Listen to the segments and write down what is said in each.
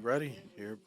ready? Here.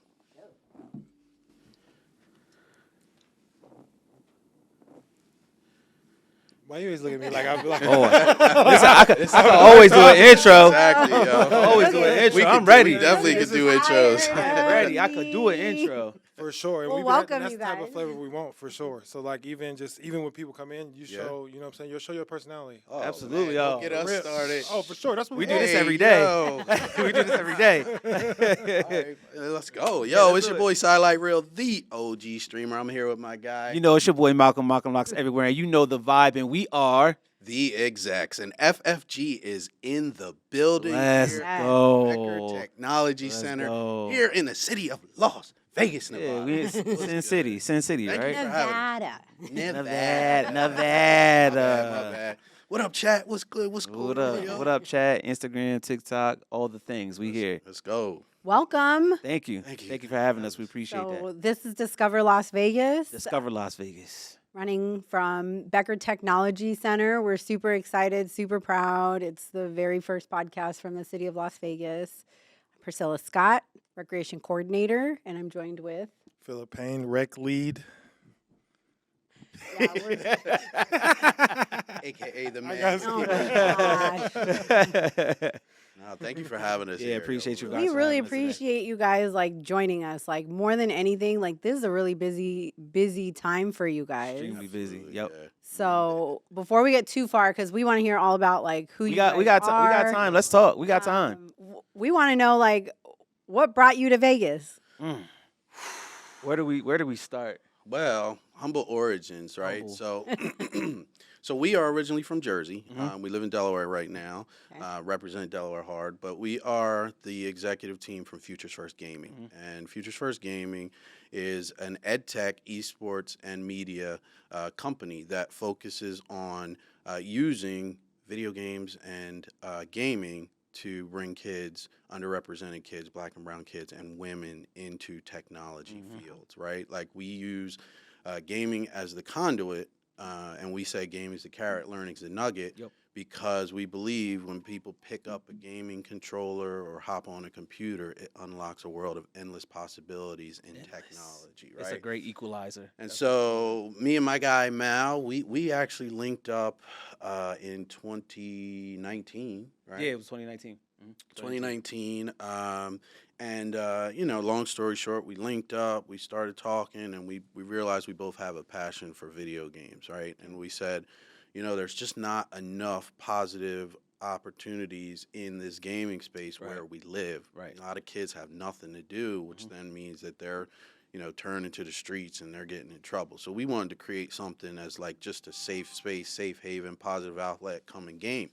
Why you always look at me like I'm like? Listen, I could always do an intro. Exactly, yo. Always do an intro. I'm We ready. definitely could do intros. I'm ready. I could do an intro. For sure. And Well, and welcome that's you the type guys. of flavor we want, for sure. So, like, even when people come in, you Yeah. show, you know what I'm saying? You'll show your personality. Oh, Absolutely, man, yo. don't get us Real- started. Oh, for sure. That's what We we do this Hey, every day. yo. We do this every day. All right, let's go. Yo, it's your boy Sidelight Real, the OG streamer. I'm here with my guy, You know, it's your boy Malcom Locks everywhere, and you know the vibe, and we are. the Execs, and FFG is in the building. Let's here go. at Becker Technology Let's Center go. here in the city of Las Vegas, Yeah, Nevada. we in Sin City, Thank you right? for having Nevada. Nevada. Nevada. My bad. What up, chat? What's good? What's cool? What up? yo? What up, chat? Instagram, TikTok, all the things. We here. Let's go. Welcome. Thank you. Thank you. Thank you for having us. We appreciate So that. this is Discover Las Vegas, Discover Las Vegas. running from Becker Technology Center. We're super excited, super proud. It's the very first podcast from the city of Las Vegas. Priscilla Scott, Recreation Coordinator, and I'm joined with. Philip Payne, rec lead. Yeah, we're- AKA the man. got oh my gosh. No, thank you for having us. Yeah, here, appreciate yo. you guys. We for really having us today. appreciate you guys like joining us. Like more than anything, like this is a really busy time for you guys. Extremely busy. Absolutely, Yep. yeah. So before we get too far, because we want to hear all about like who We you got guys we got are. we got time. Let's talk. We got time. We want to know like what brought you to Vegas. Where do we start? Well, humble origins, right? Humble. So, so we are originally from Jersey. Mhm. We live in Delaware right now. Okay. Represent Delaware hard, but we are the executive team from Futures First Gaming, and Futures First Gaming is an ed tech, esports, and media company that focuses on using video games and gaming to bring kids, underrepresented kids, black and brown kids, and women into technology fields, right? Like we use gaming as the conduit, and we say gaming is the carrot, learning is the nugget, Yep. because we believe when people pick up a gaming controller or hop on a computer, it unlocks a world of endless possibilities in technology, right? It's a great equalizer. And so me and my guy Mal, we actually linked up in 2019, right? Yeah, it was 2019. 2019. Long story short, we linked up, we started talking, and we realized we both have a passion for video games, right? And we said, there's just not enough positive opportunities in this gaming space Right. where we live. Right. A lot of kids have nothing to do, which then means that they're turning to the streets and they're getting in trouble. So we wanted to create something as like just a safe space, safe haven, positive outlet, come and game.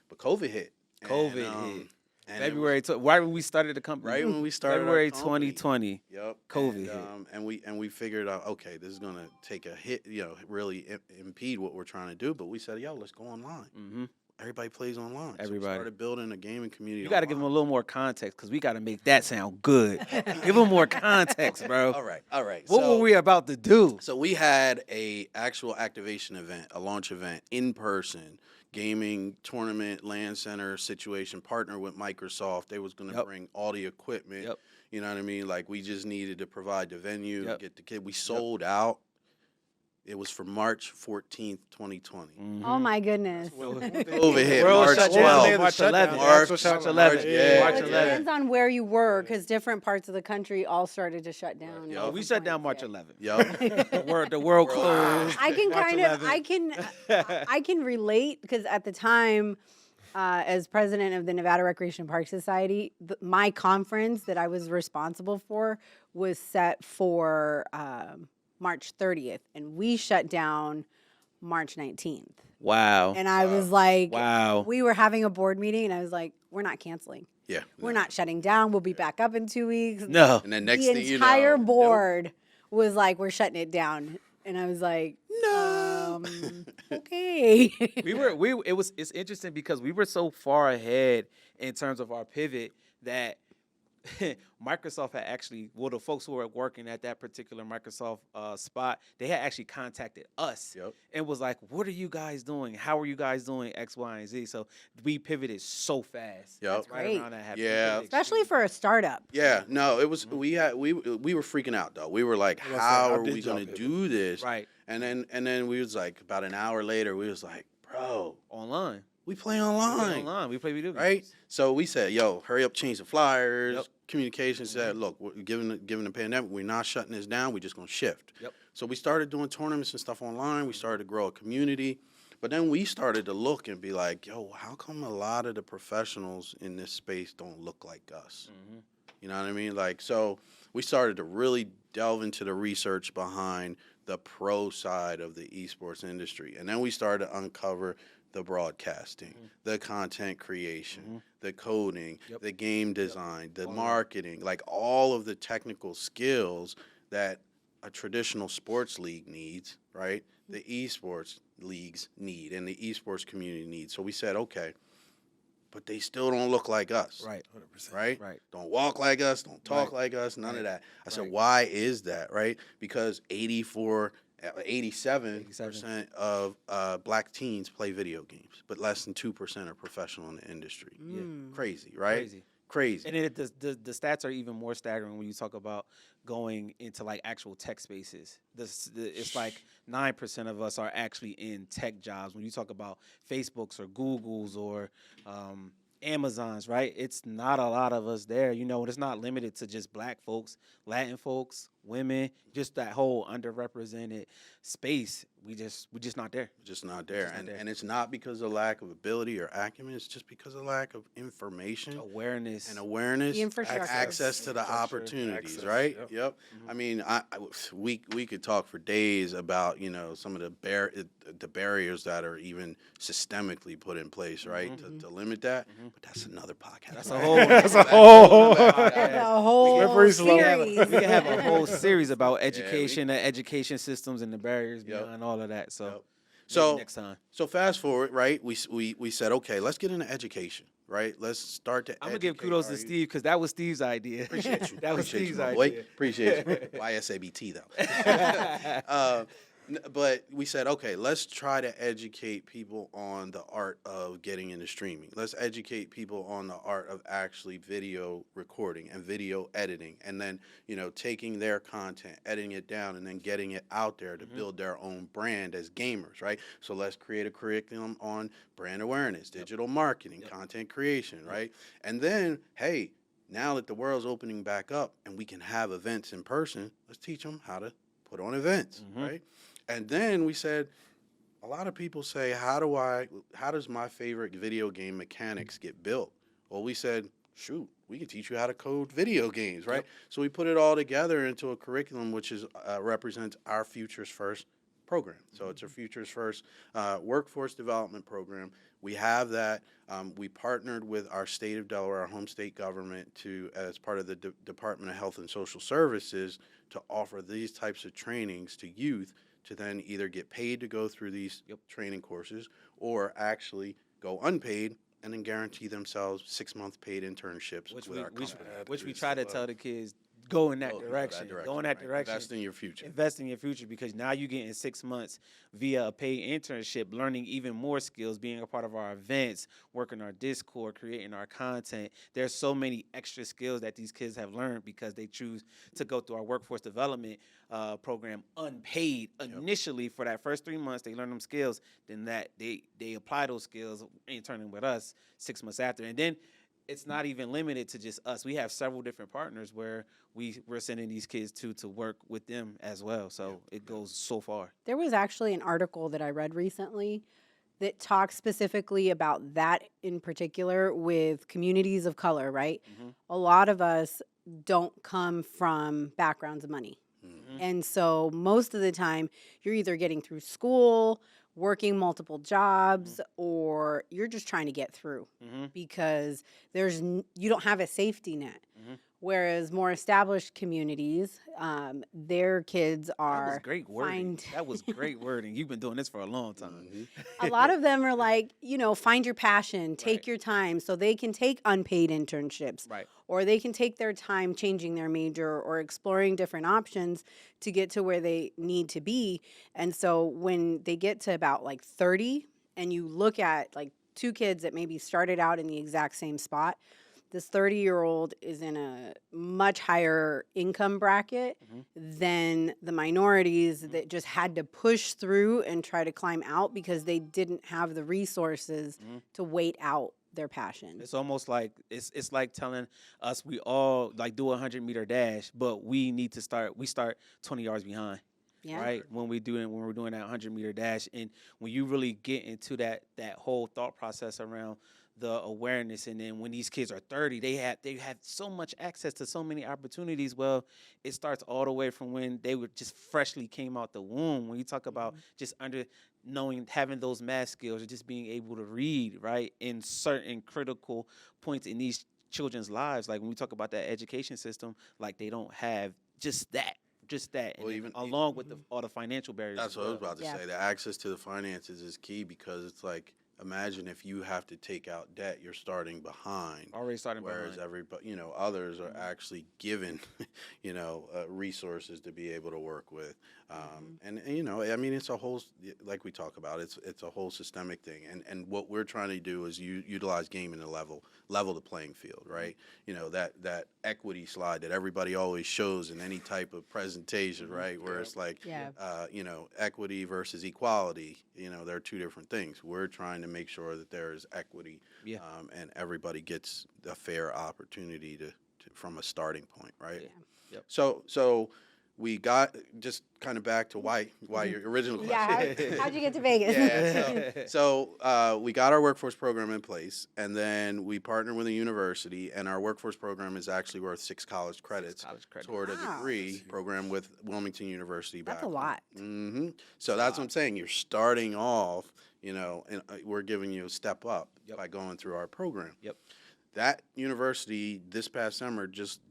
But COVID hit. COVID hit. February, right when we started the company. Right when we started our February company. 2020. Yep. COVID and we figured out, okay, this is gonna take a hit, really impede what we're trying to do. But we said, let's go online. Mm-hmm. Everybody plays online. So Everybody. we started building a gaming community. You got to give them a online. little more context because we got to make that sound good. Give them more context, bro. All right. What were we about to do? So we had a actual activation event, a launch event in person, gaming tournament, LAN center situation, partner with Microsoft. They was going to Yep. bring all the equipment. Yep. You know what I mean? Like we just needed to provide the venue, Yep. get the kid. We sold out. It was for March 14th, 2020. Oh my goodness. COVID hit World March shut 12th. down. March 11th. March Actual shutdown. 11th. Yeah. March Well, it 11th. depends on where you were, because different parts of the country all started to shut down. at Yeah, Oh, we different shut down points, March yeah. 11th. Yep. The world closed. I can March kind of, 11th. I can relate because at the time, as president of the Nevada Recreation Park Society, my conference that I was responsible for was set for March 30th, and we shut down March 19th. Wow. And I was like, Wow. we were having a board meeting, and I was like, we're not canceling. Yeah. We're not shutting down. We'll be back up in 2 weeks. No. And then next The thing you know, entire nope. board was like, we're shutting it down. And I was like, no. Okay. It's interesting because we were so far ahead in terms of our pivot that Microsoft had actually, well, the folks who were working at that particular Microsoft spot, they had actually contacted us Yep. and was like, "What are you guys doing? How are you guys doing X, Y, and Z?" So we pivoted so fast. Yep. That's Right great. around that happened. Yeah. Especially for a startup. Yeah, no, it was we were freaking out though. We were like, I was gonna say, how how are did we y'all going to pivot? do this? Right. And then we was like about an hour later, we was like, bro, Online. we play We play online, online. We play video games. right? So we said, yo, hurry up, change the flyers. Yep. Communication said, look, given the pandemic, we're not shutting this down. We're just going to shift. Yep. So we started doing tournaments and stuff online. We started to grow a community. But then we started to look and be like, yo, how come a lot of the professionals in this space don't look like us? Mhm. You know what I mean? Like, so we started to really delve into the research behind the pro side of the esports industry. And then we started to uncover the broadcasting, the content creation, the coding, Yep. the game design, the All of it. marketing, like all of the technical skills that a traditional sports league needs, right? The esports leagues need and the esports community needs. So we said, okay, but they still don't look like us. Right. 100%. Right? Right. Don't walk like us, don't talk Right. like us, none of Right. that. I said, Right. why is that, right? Because 87% of black teens play video games, but less than 2% are professional in the industry. Mm. Crazy, right? Crazy. Crazy. And then the stats are even more staggering when you talk about going into like actual tech spaces. It's like 9% of us are actually in tech jobs. When you talk about Facebooks or Googles or Amazons, right? It's not a lot of us there. You know, and it's not limited to just black folks, Latin folks, women, just that whole underrepresented space. We just not there. Just not there. not there. And it's not because of lack of ability or acumen, it's just because of lack of information Awareness. and awareness, The infrastructure. access to the Infrastructure, opportunities, access, right? yep. Yep. I mean, we could talk for days about some of the barriers that are even systemically put in place, right, to limit that. But that's another podcast. That's right? a whole. That's a whole. That's a whole Slippery slope. series. We can have a whole series about education, the education systems, and the barriers Yep. behind all of that. So, Yep. maybe So next time So fast forward, right? We said, okay, let's get into education, right? Let's start to. I'm gonna give educate kudos our to youth. Steve because that was Steve's idea. Appreciate you. That was Appreciate Steve's you, my boy. idea. Appreciate you. YSABT though. But we said, okay, let's try to educate people on the art of getting into streaming. Let's educate people on the art of actually video recording and video editing, and then taking their content, editing it down, and then getting it out there to build their own brand as gamers, right? So let's create a curriculum on brand awareness, digital marketing, content creation, right? And then, hey, now that the world's opening back up and we can have events in person, let's teach them how to put on events, right? And then we said, a lot of people say, how does my favorite video game mechanics get built? Well, we said, shoot, we can teach you how to code video games, right? So we put it all together into a curriculum, which represents our Futures First program. So it's a Futures First workforce development program. We have that. We partnered with our state of Delaware, our home state government, as part of the Department of Health and Social Services, to offer these types of trainings to youth to then either get paid to go through these training courses or actually go unpaid and then guarantee themselves 6-month paid internships with our company. Which we try to tell the kids, go in that Go direction. Go in that right? direction. Invest in your future. Invest in your future, because now you get in 6 months via a paid internship, learning even more skills, being a part of our events, working our Discord, creating our content. There's so many extra skills that these kids have learned because they choose to go through our workforce development program unpaid initially for that first 3 months. They learn them skills, then that they apply those skills interning with us 6 months after. And then it's not even limited to just us. We have several different partners where we're sending these kids to work with them as well. So it goes so far. There was actually an article that I read recently that talks specifically about that in particular with communities of color, right? A lot of us don't come from backgrounds of money. And so most of the time, you're either getting through school, working multiple jobs, or you're just trying to get through because you don't have a safety net. Whereas more established communities, their kids That are was great wording. find That was great wording. You've been doing this for a long time. Mhm. a lot of them are like, find your passion, take Right. your time, so they can take unpaid internships, Right. or they can take their time changing their major or exploring different options to get to where they need to be. And so when they get to about like 30, and you look at like two kids that maybe started out in the exact same spot, this 30-year-old is in a much higher income bracket than the minorities that just had to push through and try to climb out because they didn't have the resources to wait out their passion. It's almost like it's like telling us we all like do a 100-meter dash, but we need to start. We start 20 yards behind. Yeah. Right, when we're doing that 100-meter dash, and when you really get into that whole thought process around the awareness, and then when these kids are 30, they have so much access to so many opportunities. Well, it starts all the way from when they were just freshly came out the womb. When you talk about just knowing, having those math skills, or just being able to read, right, in certain critical points in these children's lives, like when we talk about that education system, like they don't have just that. Well, And along with all the financial barriers. That's as what I was well. about to Yeah. say. The access to the finances is key because it's like, imagine if you have to take out debt, you're starting behind. Already starting Whereas behind. everybody, others are actually given, resources to be able to work with. And I mean, it's a whole, like we talk about, it's a whole systemic thing. And what we're trying to do is utilize gaming to level the playing field, right? That equity slide that everybody always shows in any type of presentation, right? Where it's like, Yeah. equity versus equality, they're two different things. We're trying to make sure that there is equity, Yeah. and everybody gets a fair opportunity to from a starting point, right? Yeah. Yep. So we got just kind of back to why your original question. Yeah. How'd you get to Vegas? Yeah, so we got our workforce program in place, and then we partnered with a university, and our workforce program is actually worth 6 college credits college credits. toward a Wow. degree program with Wilmington University. That's back a home. lot. So that's what I'm saying. You're starting off, and we're giving you a step up Yep. by going through our program. Yep. That university this past summer, just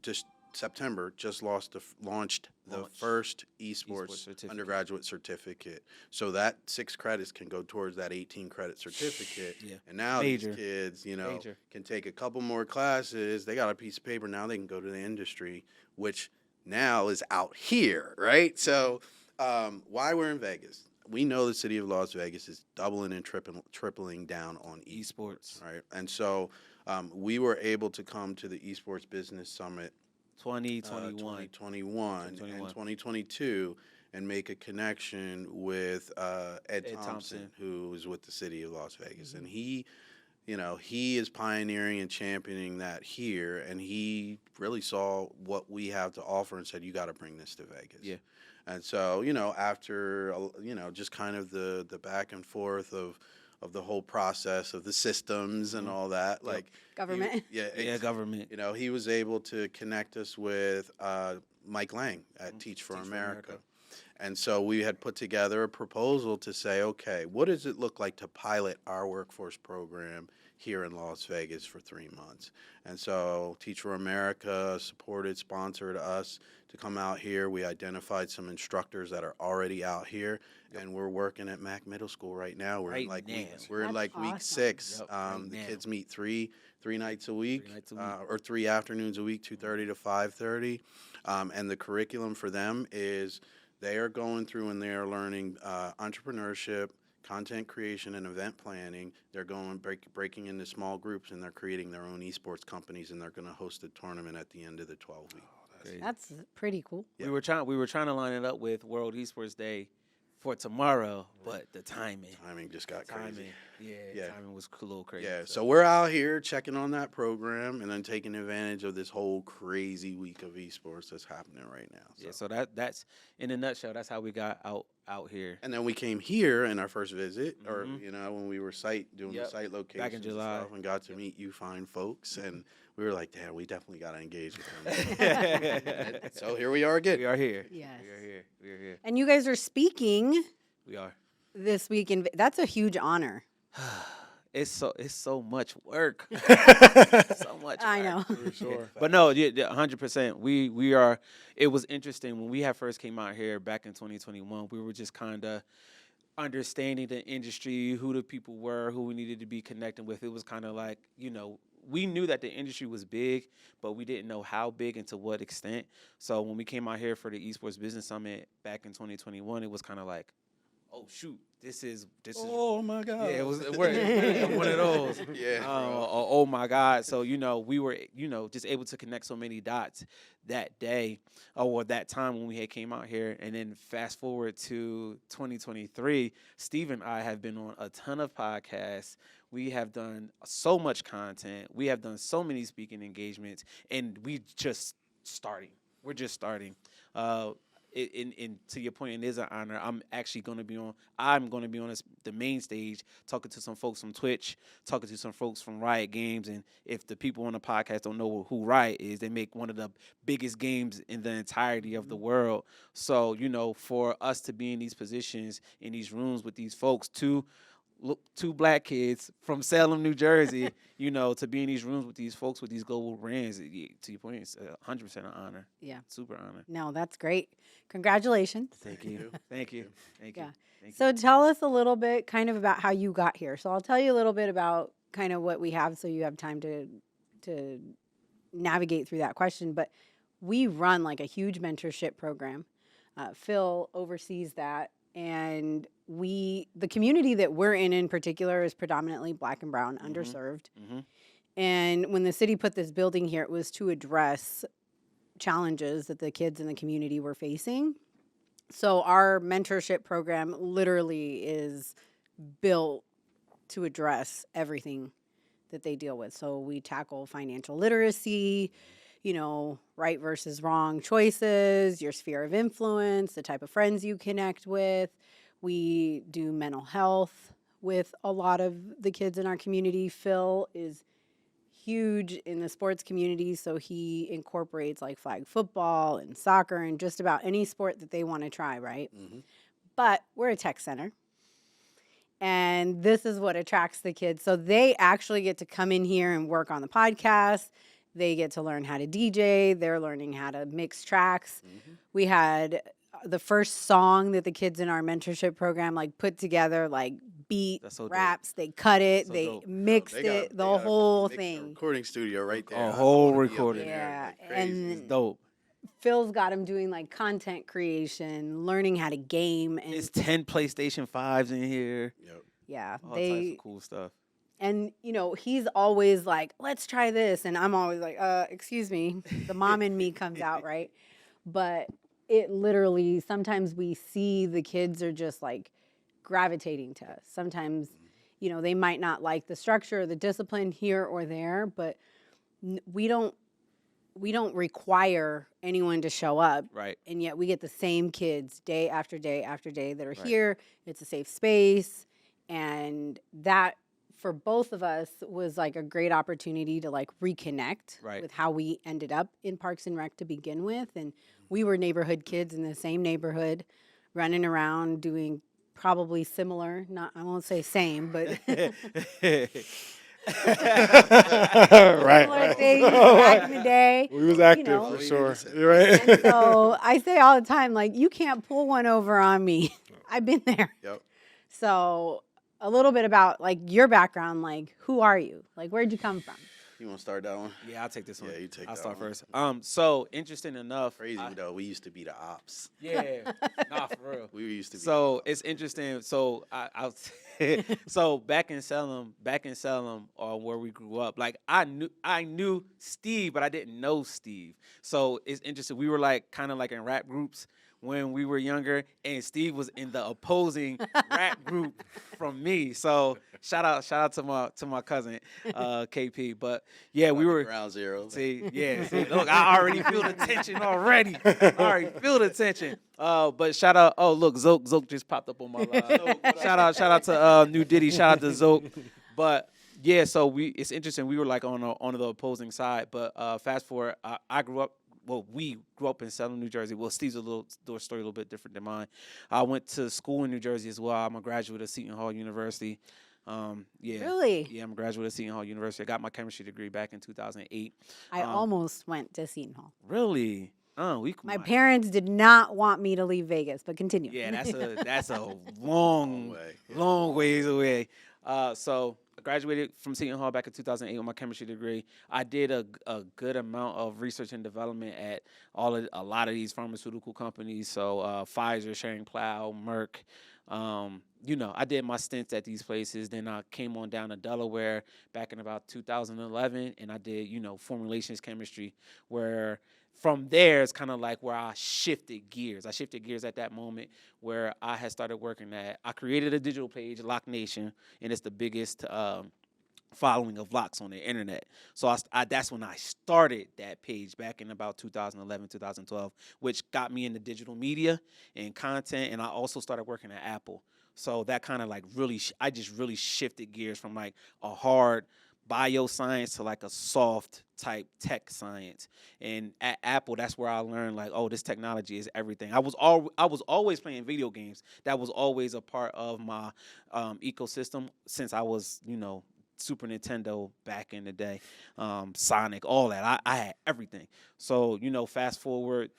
September, just launched the first esports certificate. undergraduate certificate. So that 6 credits can go towards that 18 credit certificate. Yeah. And now Major. these kids, Major. can take a couple more classes. They got a piece of paper. Now they can go to the industry, which now is out here, right? So why we're in Vegas. We know the city of Las Vegas is doubling and tripling down on Esports. right? And so we were able to come to the Esports Business Summit 2021. 2021 and 2021. 2022 and make a connection with Ed Thompson, Thompson. who is with the city of Las Vegas. And he is pioneering and championing that here, and he really saw what we have to offer and said, you got to bring this to Vegas. Yeah. And so, after, just kind of the back and forth of the whole process of the systems and all that, like Government. Government. he was able to connect us with Mike Lang at Teach for America. And so we had put together a proposal to say, okay, what does it look like to pilot our workforce program here in Las Vegas for 3 months? And so Teach for America sponsored us to come out here. We identified some instructors that are already out here, and we're working at Mac Middle School right now. We're in Right like now. That's week awesome. 6. Yep, right The now. kids meet three nights a week, nights a week. or 3 afternoons a week, 2:30 to 5:30. And the curriculum for them is they are going through and they are learning entrepreneurship, content creation, and event planning. They're going breaking into small groups, and they're creating their own esports companies, and they're going to host a tournament at the end of the 12 week. Crazy. That's pretty cool. Yeah. We were trying to line it up with World Esports Day for tomorrow, but the timing. Timing just got crazy. Yeah. Timing was a little crazy. Yeah, so we're out here checking on that program and then taking advantage of this whole crazy week of esports that's happening right now. Yeah, so that's in a nutshell. That's how we got out here. And then we came here in our first visit, or when we were doing the Yep. site locations Back in July. and stuff, and got to meet you fine folks, and we were like, damn, we definitely got to engage with them. So here we are again. We are here. Yes. We are here. We are here. And you guys are speaking We are. this week, and that's a huge honor. it's so much work. So much. I work. know. For sure. But no, 100%. We are. It was interesting when we had first came out here back in 2021. We were just kind of understanding the industry, who the people were, who we needed to be connecting with. It was kind of like, we knew that the industry was big, but we didn't know how big and to what extent. So when we came out here for the Esports Business Summit back in 2021, it was kind of like, oh shoot, this is Oh my God. yeah, it was one of those. Yeah, bro. Oh my God. So, we were, just able to connect so many dots that day or that time when we had came out here. And then fast forward to 2023, Steve and I have been on a ton of podcasts. We have done so much content. We have done so many speaking engagements, and we just starting. We're just starting. In to your point, it is an honor. I'm going to be on the main stage, talking to some folks from Twitch, talking to some folks from Riot Games, and if the people on the podcast don't know who Riot is, they make one of the biggest games in the entirety of the world. So, for us to be in these positions, in these rooms with these folks, two black kids from Salem, New Jersey, to be in these rooms with these folks with these global brands, to your point, it's 100% an honor. Yeah. Super honor. No, that's great. Congratulations. Thank you. Thank you. Thank you. Yeah. Thank you. So tell us a little bit kind of about how you got here. So I'll tell you a little bit about kind of what we have so you have time to navigate through that question. But we run like a huge mentorship program. Phil oversees that. And the community that we're in particular is predominantly Black and brown, underserved. Mm-hmm. And when the city put this building here, it was to address challenges that the kids in the community were facing. So our mentorship program literally is built to address everything that they deal with. So we tackle financial literacy, right versus wrong choices, your sphere of influence, the type of friends you connect with. We do mental health with a lot of the kids in our community. Phil is huge in the sports community, so he incorporates like flag football and soccer and just about any sport that they want to try, right? Mm-hmm. But we're a tech center. And this is what attracts the kids. So they actually get to come in here and work on the podcast. They get to learn how to DJ. They're learning how to mix tracks. Mm-hmm. We had the first song that the kids in our mentorship program put together, beat, That's so dope. raps. They cut it. So they dope. mixed it, the whole A thing. recording studio right there. A I whole wanna be up in recording. there, Yeah, like crazy. and It's dope. Phil's got him doing content creation, learning how to game, and It's 10 PlayStation 5s in here. Yep. yeah, All types of cool stuff. And, he's always like, let's try this. And I'm always like, excuse me. The mom in me comes out, right? But it literally, sometimes we see the kids are just gravitating to us. Sometimes, they might not like the structure or the discipline here or there, but we don't require anyone to show up. Right. And yet we get the same kids day after day after day that are Right. here. It's a safe space. And that, for both of us, was a great opportunity to reconnect Right. with how we ended up in Parks and Rec to begin with. And we were neighborhood kids in the same neighborhood, running around doing probably similar, I won't say same, but similar things back in the day. We was active know. for Oh, you sure. need to say You're right. And so I say all the time, you can't pull one over on me. I've been there. Yep. So a little bit about your background, who are you? Where'd you come from? You want to start that one? Yeah, I'll take this one. Yeah, you take I'll that start one. first. So interesting enough. Crazy though. We used to be the ops. Yeah. Nah, for real. We used to be. So it's interesting. So so back in Salem, where we grew up, I knew Steve, but I didn't know Steve. So it's interesting. We were kind of in rap groups when we were younger, and Steve was in the opposing rap group from me. So shout out to my cousin KP. But yeah, we were ground zero. See, look, I already feel the tension already. I already feel the tension. But shout out, look, Zoke just popped up on my live. shout out to New Diddy, shout out to Zoke. But yeah, so it's interesting. We were on the opposing side. But fast forward, we grew up in Salem, New Jersey. Well, Steve's story a little bit different than mine. I went to school in New Jersey as well. I'm a graduate of Seton Hall University. Yeah. Really? Yeah, I'm a graduate of Seton Hall University. I got my chemistry degree back in 2008. I Um, almost went to Seton Hall. Really? My parents did not want me to leave Vegas, but continue. Yeah, that's a Long long, way. Yeah. long ways away. So I graduated from Seton Hall back in 2008 with my chemistry degree. I did a good amount of research and development at a lot of these pharmaceutical companies. So Pfizer, Schering-Plough, Merck. I did my stints at these places. Then I came on down to Delaware back in about 2011, and I did formulations chemistry, where from there it's kind of like where I shifted gears. I shifted gears at that moment where I had started working at. I created a digital page, Lock Nation, and it's the biggest following of locks on the internet. So that's when I started that page back in about 2011, 2012, which got me into digital media and content. And I also started working at Apple. So that kind of like I just really shifted gears from like a hard bioscience to like a soft type tech science. And at Apple, that's where I learned like, oh, this technology is everything. I was always playing video games. That was always a part of my ecosystem since I was, Super Nintendo back in the day, Sonic, all that. I had everything. So, fast forward,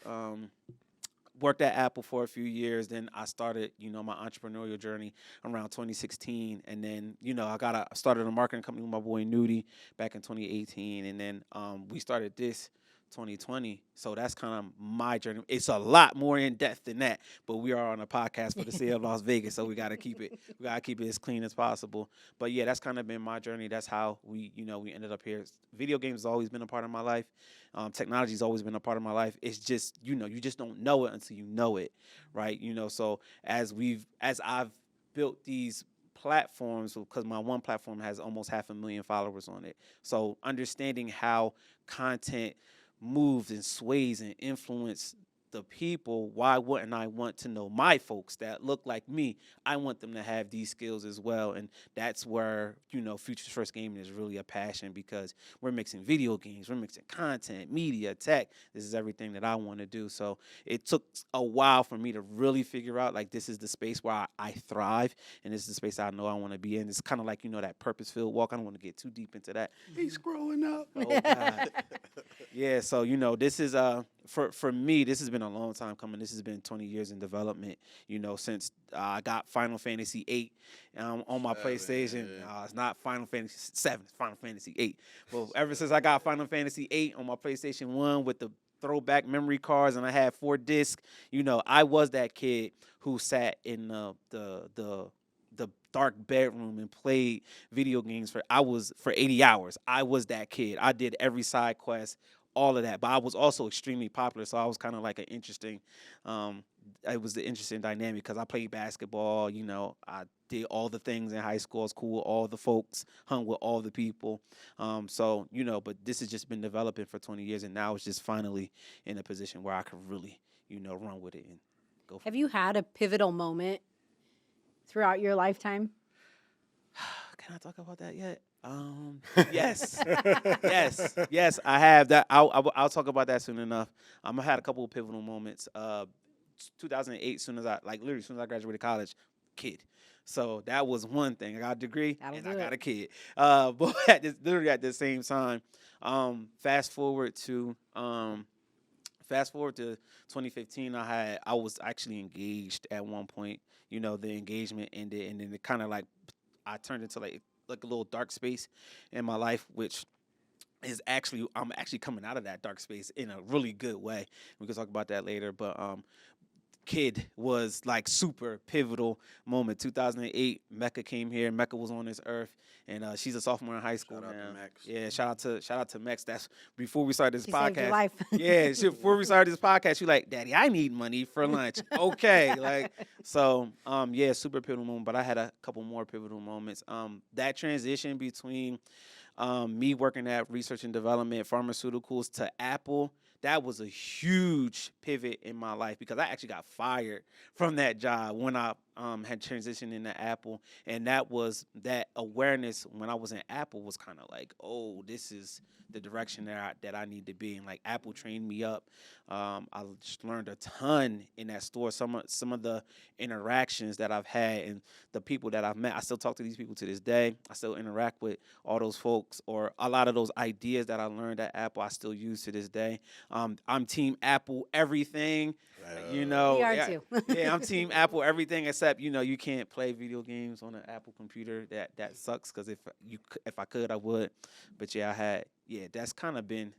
worked at Apple for a few years. Then I started, my entrepreneurial journey around 2016. And then, I started a marketing company with my boy Nudie back in 2018. And then we started this 2020. So that's kind of my journey. It's a lot more in depth than that, but we are on a podcast for the city of Las Vegas, so we got to keep it as clean as possible. But yeah, that's kind of been my journey. That's how we ended up here. Video games has always been a part of my life. Technology has always been a part of my life. It's just, you just don't know it until you know it, right? So as I've built these platforms, because my one platform has almost 500,000 followers on it. So understanding how content moves and sways and influence the people, why wouldn't I want to know my folks that look like me? I want them to have these skills as well. And that's where, Futures First Gaming is really a passion, because we're mixing video games, we're mixing content, media, tech. This is everything that I want to do. So it took a while for me to really figure out, like, this is the space where I thrive, and this is the space I know I want to be in. It's kind of like, that purpose-filled walk. I don't want to get too deep into that. He's growing up. Oh, God. Yeah, so, this is, for me, this has been a long time coming. This has been 20 years in development, since I got Final Fantasy VIII on my PlayStation. It's not Final Fantasy VII, it's Final Fantasy VIII. Well, ever since I got Final Fantasy VIII on my PlayStation 1 with the throwback memory cards, and I had 4 discs, I was that kid who sat in the dark bedroom and played video games for 80 hours. I was that kid. I did every side quest, all of that. But I was also extremely popular, so I was kind of like an interesting. It was the interesting dynamic because I played basketball. I did all the things in high school. I was cool with all the folks, hung with all the people. But this has just been developing for 20 years, and now it's just finally in a position where I can really, run with it and go. Have you had a pivotal moment throughout your lifetime? Can I talk about that yet? Yes, yes, I have that. I'll talk about that soon enough. I had a couple of pivotal moments. 2008, soon as I graduated college, kid. So that was one thing. I got a degree and I got a kid. But literally at the same time, fast forward to 2015, I was actually engaged at one point. The engagement ended, and then it kind of like I turned into like a little dark space in my life, which is I'm actually coming out of that dark space in a really good way. We can talk about that later, but kid was like super pivotal moment. 2008, Mecca came here. Mecca was on this earth, and she's a sophomore in high school Shout now. out to Mex. Yeah, shout out to Mex. That's before we started this She podcast. saved your life. Yeah, before we started this podcast, she like, Daddy, I need money for lunch. Okay, yeah, super pivotal moment. But I had a couple more pivotal moments. That transition between me working at research and development, pharmaceuticals, to Apple, that was a huge pivot in my life because I actually got fired from that job when I had transitioned into Apple, and that awareness when I was in Apple was kind of like, oh, this is the direction that I need to be. And like Apple trained me up. I just learned a ton in that store. Some of the interactions that I've had and the people that I've met, I still talk to these people to this day. I still interact with all those folks, or a lot of those ideas that I learned at Apple I still use to this day. I'm team Apple everything. You know, We are yeah, too. yeah, I'm team Apple everything except you can't play video games on an Apple computer. That sucks because if I could I would, but that's kind of been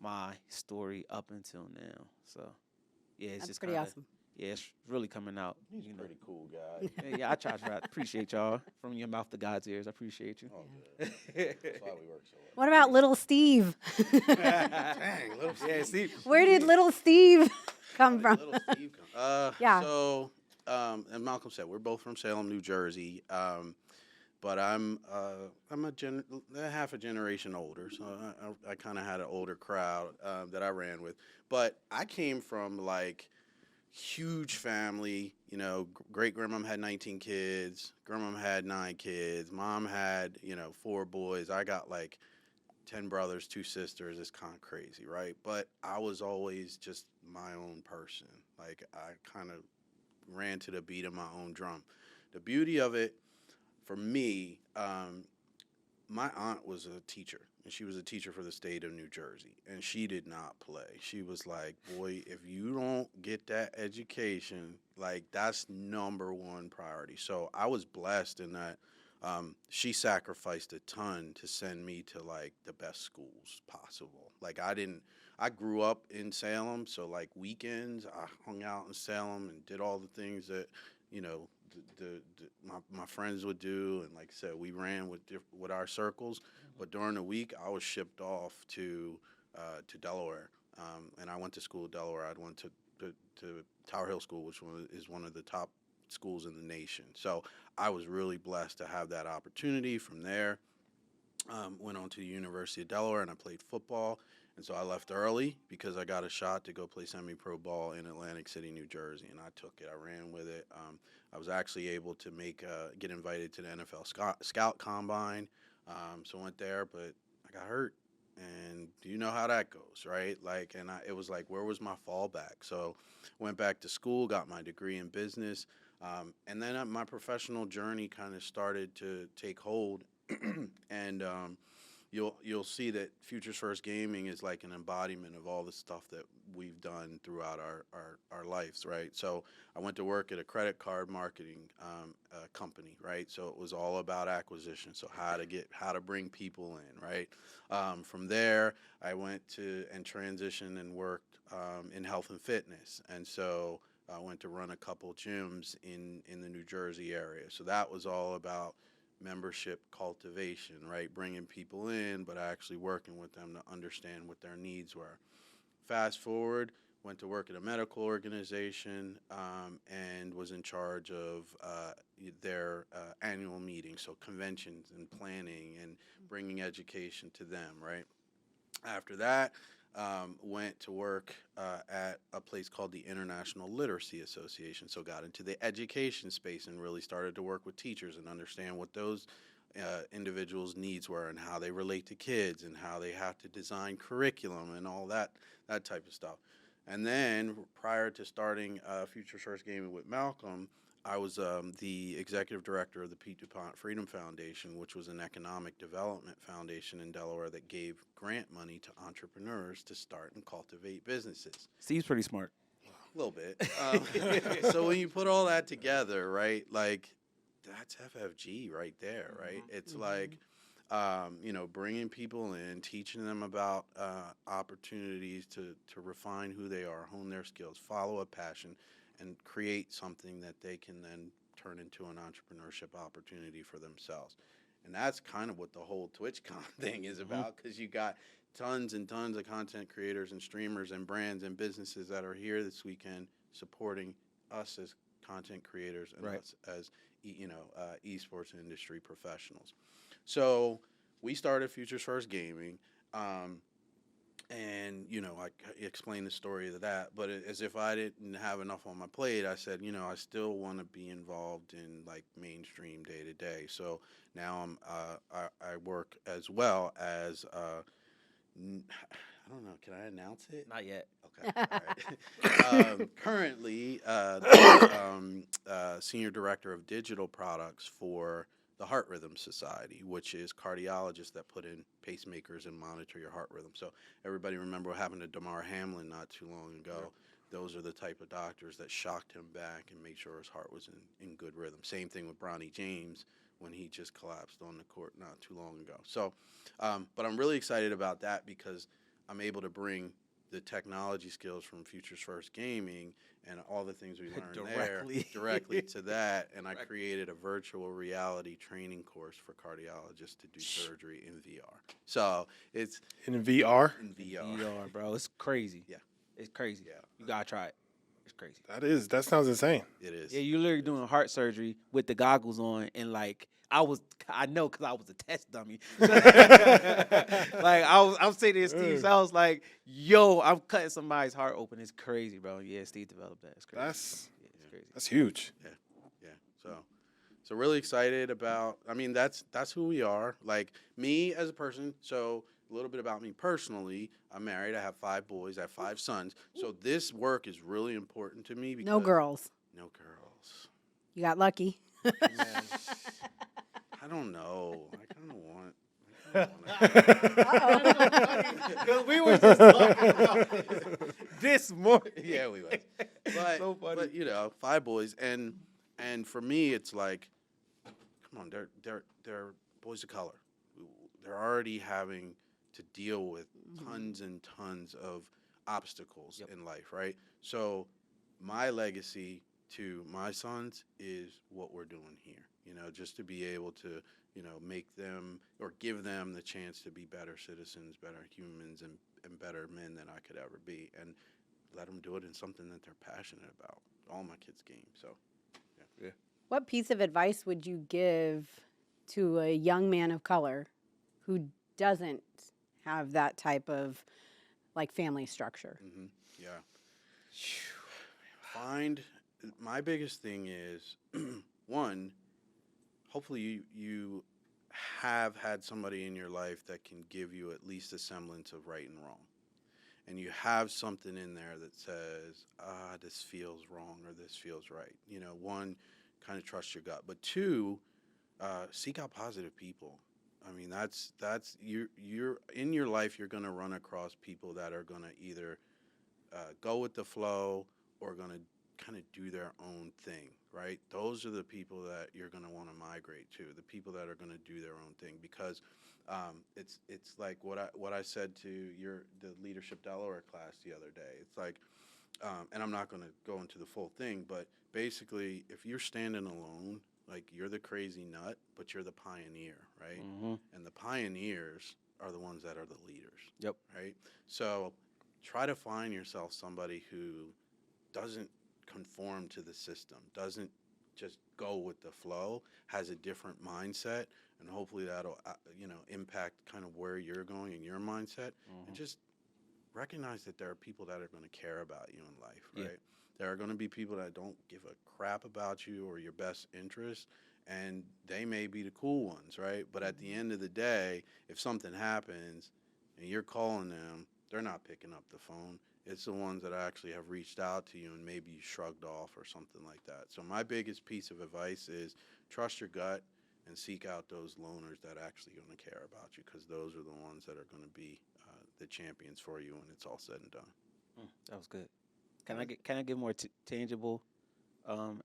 my story up until now. So yeah, it's That's just pretty kinda, awesome. yeah, it's really coming out. He's You a know. pretty cool guy. Yeah, I try to appreciate y'all from your mouth to God's ears. I appreciate you. Oh, good. That's why we work so well. What about little Steve? Dang, little Steve. Yeah, see, Where did little Steve come from? Little Steve come. Yeah. So, and Malcolm said we're both from Salem, New Jersey. But I'm half a generation older, so I kind of had an older crowd that I ran with. But I came from like huge family. You know, great grandmom had 19 kids. Grandmom had 9 kids. Mom had 4 boys. I got like 10 brothers, 2 sisters. It's kind of crazy, right? But I was always just my own person. Like I kind of ran to the beat of my own drum. The beauty of it for me, my aunt was a teacher, and she was a teacher for the state of New Jersey, and she did not play. She was like, boy, if you don't get that education, like that's #1 priority. So I was blessed in that she sacrificed a ton to send me to like the best schools possible. Like I grew up in Salem, so like weekends I hung out in Salem and did all the things that, you know, my friends would do, and like I said, we ran with our circles. But during the week, I was shipped off to Delaware, and I went to school in Delaware. I went to Tower Hill School, which is one of the top schools in the nation. So I was really blessed to have that opportunity. From there, went on to the University of Delaware, and I played football. And so I left early because I got a shot to go play semi-pro ball in Atlantic City, New Jersey, and I took it. I ran with it. I was actually able to get invited to the NFL Scout Combine, so I went there, but I got hurt. And you know how that goes, right? Like, and it was like, where was my fallback? So went back to school, got my degree in business, and then my professional journey kind of started to take hold, and you'll see that Futures First Gaming is like an embodiment of all the stuff that we've done throughout our lives, right? So I went to work at a credit card marketing company, right? So it was all about acquisition, so how to bring people in, right? From there, I went to and transitioned and worked in health and fitness, and so I went to run a couple gyms in the New Jersey area. So that was all about membership cultivation, right? Bringing people in, but actually working with them to understand what their needs were. Fast forward, went to work at a medical organization and was in charge of their annual meetings, so conventions and planning and bringing education to them, right? After that, went to work at a place called the International Literacy Association. So got into the education space and really started to work with teachers and understand what those individuals' needs were and how they relate to kids and how they have to design curriculum and all that type of stuff. And then prior to starting Futures First Gaming with Malcolm, I was the executive director of the Pete DuPont Freedom Foundation, which was an economic development foundation in Delaware that gave grant money to entrepreneurs to start and cultivate businesses. Steve's pretty smart. A little bit. So when you put all that together, right, like that's FFG right there, right? It's like, bringing people in, teaching them about opportunities to refine who they are, hone their skills, follow a passion, and create something that they can then turn into an entrepreneurship opportunity for themselves. And that's kind of what the whole TwitchCon thing is about, because you got tons and tons of content creators and streamers and brands and businesses that are here this weekend supporting us as content creators and us as esports industry professionals. So we started Futures First Gaming, and I explained the story of that, but as if I didn't have enough on my plate, I said, I still want to be involved in like mainstream day to day. So now I work as well as I don't know. Can I announce it? Not yet. Okay. All right. Currently, the senior director of digital products for the Heart Rhythm Society, which is cardiologists that put in pacemakers and monitor your heart rhythm. So everybody remember what happened to Damar Hamlin not too long ago. Yep. Those are the type of doctors that shocked him back and made sure his heart was in good rhythm. Same thing with Bronny James when he just collapsed on the court not too long ago. So, but I'm really excited about that because I'm able to bring the technology skills from Futures First Gaming and all the things we learned directly to that. And I created a virtual reality training course for cardiologists to do surgery in VR. So it's in VR. In VR, VR, bro, it's crazy. Yeah, it's crazy. Yeah, you gotta try it. It's crazy. That sounds insane. It is. Yeah, you're literally doing heart surgery with the goggles on, and like I know because I was a test dummy. Like I was saying to Steve, so I was like, "Yo, I'm cutting somebody's heart open. It's crazy, bro." Yeah, Steve developed that. It's crazy. That's crazy. That's huge. Yeah. So really excited about. I mean, that's who we are. Like me as a person. So a little bit about me personally. I'm married. I have 5 boys. I have 5 sons. So this work is really important to me. Because No girls. No girls. You got lucky. I don't know. I kind of want. Because we were just talking about this morning. Yeah, we were. But, So funny. but 5 boys, and for me, it's like, come on, they're boys of color. They're already having to deal with tons and tons of obstacles in life, right? So my legacy to my sons is what we're doing here. Just to be able to, make them or give them the chance to be better citizens, better humans, and better men than I could ever be, and let them do it in something that they're passionate about. All my kids' game. So, yeah. What piece of advice would you give to a young man of color who doesn't have that type of like family structure? Mm-hmm. Yeah. My biggest thing is one. Hopefully you have had somebody in your life that can give you at least a semblance of right and wrong. And you have something in there that says, this feels wrong or this feels right. One, kind of trust your gut. But 2, seek out positive people. I mean, that's you're in your life, you're going to run across people that are going to either go with the flow or going to kind of do their own thing, right? Those are the people that you're going to want to migrate to, the people that are going to do their own thing, because it's like what I said to the Leadership Delaware class the other day. It's like, and I'm not going to go into the full thing, but basically, if you're standing alone, like you're the crazy nut, but you're the pioneer, right? Mm-hmm. And the pioneers are the ones that are the leaders. Yep. Right? So try to find yourself somebody who doesn't conform to the system, doesn't just go with the flow, has a different mindset, and hopefully that'll impact kind of where you're going in your mindset. And just recognize that there are people that are going to care about you in life, right? There are going to be people that don't give a crap about you or your best interest, and they may be the cool ones, right? But at the end of the day, if something happens and you're calling them, they're not picking up the phone. It's the ones that actually have reached out to you and maybe you shrugged off or something like that. So my biggest piece of advice is trust your gut and seek out those loners that actually going to care about you, because those are the ones that are going to be the champions for you when it's all said and done. That was good. Can I get more tangible,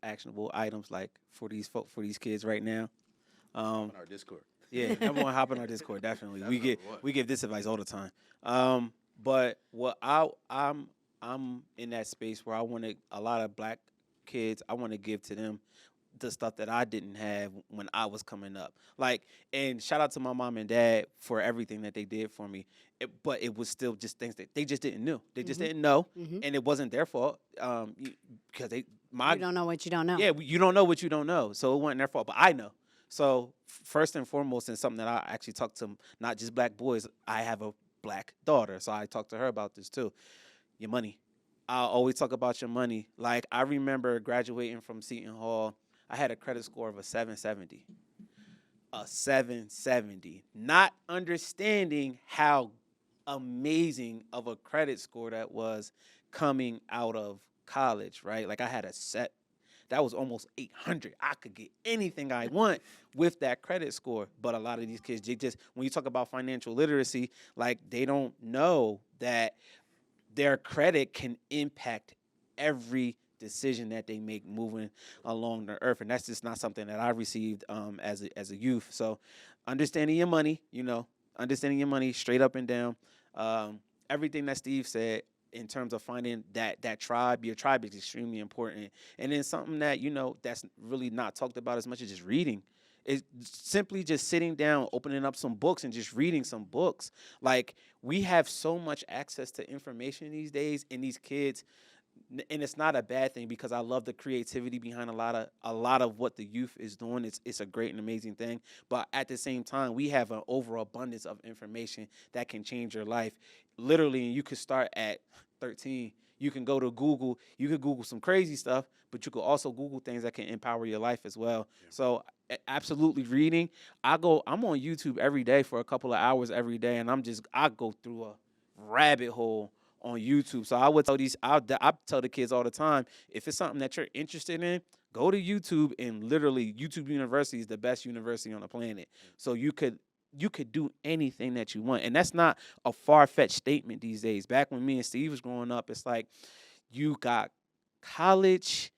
actionable items like for these kids right now? On our Discord. Yeah, I'm gonna hop on our Discord definitely. We give this advice all the time. But what I'm in that space where I want a lot of black kids. I want to give to them the stuff that I didn't have when I was coming up. And shout out to my mom and dad for everything that they did for me. But it was still just things that they just didn't know. They just didn't know, and it wasn't their fault. Because you don't know what you don't know. Yeah, you don't know what you don't know, so it wasn't their fault. But I know. So first and foremost, and something that I actually talk to not just black boys, I have a black daughter. So I talked to her about this too. Your money. I always talk about your money. Like, I remember graduating from Seton Hall. I had a credit score of a 770. A 770. Not understanding how amazing of a credit score that was coming out of college, right? Like, I had a set that was almost 800. I could get anything I want with that credit score. But a lot of these kids, they just, when you talk about financial literacy, like, they don't know that their credit can impact every decision that they make moving along the earth. And that's just not something that I received as a youth. So understanding your money, understanding your money straight up and down. Everything that Steve said in terms of finding that tribe, your tribe is extremely important. And then something that, that's really not talked about as much as just reading. It's simply just sitting down, opening up some books and just reading some books. Like, we have so much access to information these days, and these kids, and it's not a bad thing, because I love the creativity behind a lot of what the youth is doing. It's a great and amazing thing. But at the same time, we have an overabundance of information that can change your life. Literally, and you could start at 13. You can go to Google. You could Google some crazy stuff, but you could also Google things that can empower your life as well. Yeah. So absolutely reading. I'm on YouTube every day for a couple of hours every day, and I go through a rabbit hole on YouTube. So I would tell I tell the kids all the time, if it's something that you're interested in, go to YouTube, and literally YouTube University is the best university on the planet. So you could do anything that you want. And that's not a far-fetched statement these days. Back when me and Steve was growing up, it's like, you got college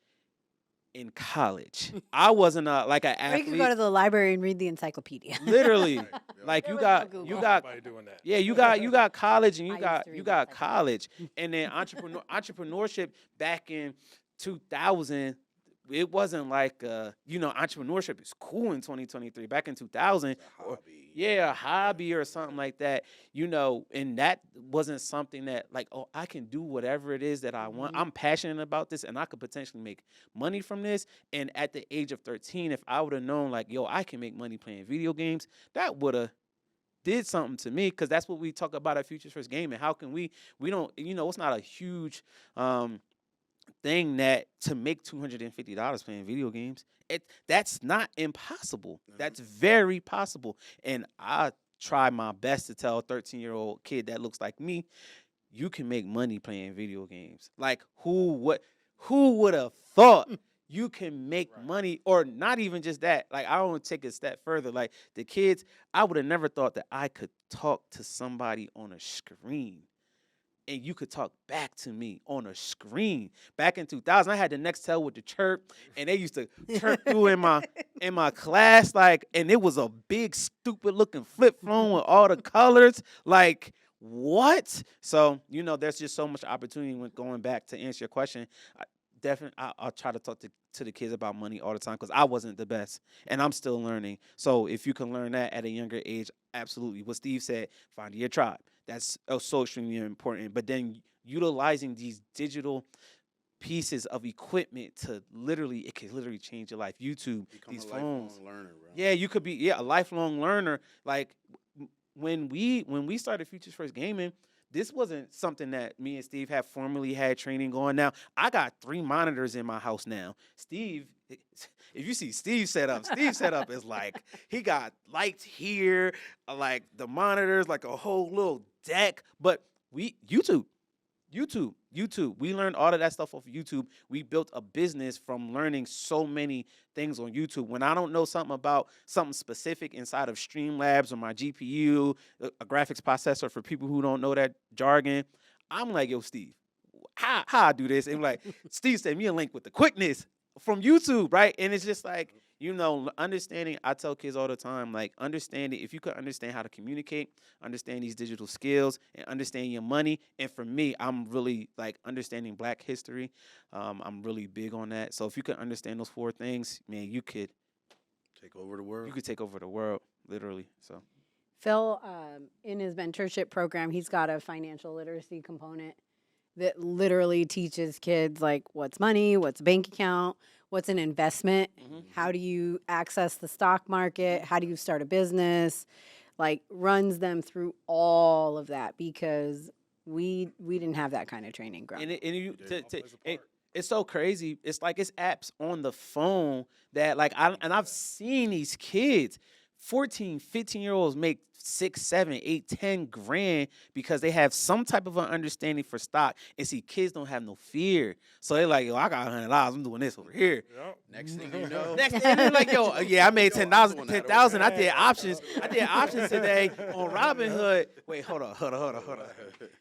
in college. I wasn't like an athlete. Or you could go to the library and read the encyclepedia. Literally. Like, you got Doing that. Yeah, you got college, and you got college. And then entrepreneurship back in 2000, it wasn't like entrepreneurship is cool in 2023. Back in 2000, a hobby or something like that, and that wasn't something that, like, oh, I can do whatever it is that I want. I'm passionate about this, and I could potentially make money from this. And at the age of 13, if I would have known, like, yo, I can make money playing video games, that would have did something to me, because that's what we talk about at Futures First Gaming. How can we don't, it's not a huge thing that to make $250 playing video games. That's not impossible. No. That's very possible. And I try my best to tell a 13-year-old kid that looks like me, you can make money playing video games. Like, who would have thought you can make money? Or not even just that. Like, I want to take a step further. Like, the kids, I would have never thought that I could talk to somebody on a screen, and you could talk back to me on a screen. Back in 2000, I had the Nextel with the chirp, and they used to chirp through in my class, like, and it was a big, stupid-looking flip phone with all the colors. Like, what? So, there's just so much opportunity when going back to answer your question. I'll try to talk to the kids about money all the time, because I wasn't the best, and I'm still learning. So if you can learn that at a younger age, absolutely. What Steve said, find your tribe. That's so extremely important. But then utilizing these digital pieces of equipment it can literally change your life. YouTube, Become these a phones. Lifelong learner, bro. Yeah, you could be a lifelong learner. Like, when we started Futures First Gaming, this wasn't something that me and Steve have formally had training going. Now, I got 3 monitors in my house now. Steve, if you see Steve's setup is like, he got lights here, like the monitors, like a whole little deck. But YouTube. We learned all of that stuff off of YouTube. We built a business from learning so many things on YouTube. When I don't know something about something specific inside of Streamlabs or my GPU, a graphics processor for people who don't know that jargon, I'm like, yo, Steve, how I do this? And like, Steve sent me a link with the quickness from YouTube, right? And it's just like, understanding, I tell kids all the time, like, understanding, if you could understand how to communicate, understand these digital skills, and understand your money. And for me, I'm really, like, understanding Black history. I'm really big on that. So if you could understand those 4 things, man, you could take over the world. You could take over the world, literally. So Phil, in his mentorship program, he's got a financial literacy component that literally teaches kids, like, what's money, what's a bank account, what's an investment, how do you access the stock market, how do you start a business, like runs them through all of that because we didn't have that kind of training growing up. And you All plays a part. it's so crazy. It's like it's apps on the phone that like I've seen these kids, 14, 15-year-olds make 6, 7, 8, 10 grand because they have some type of an understanding for stock. And see, kids don't have no fear. So they're like, yo, I got $100. I'm doing this over here. Yep. Next thing you know, Next thing they're like, yo, yeah, I made Yo, I'm 10,000, doing that over 10,000. I there. did options. I did options today on Robinhood. Wait, hold on.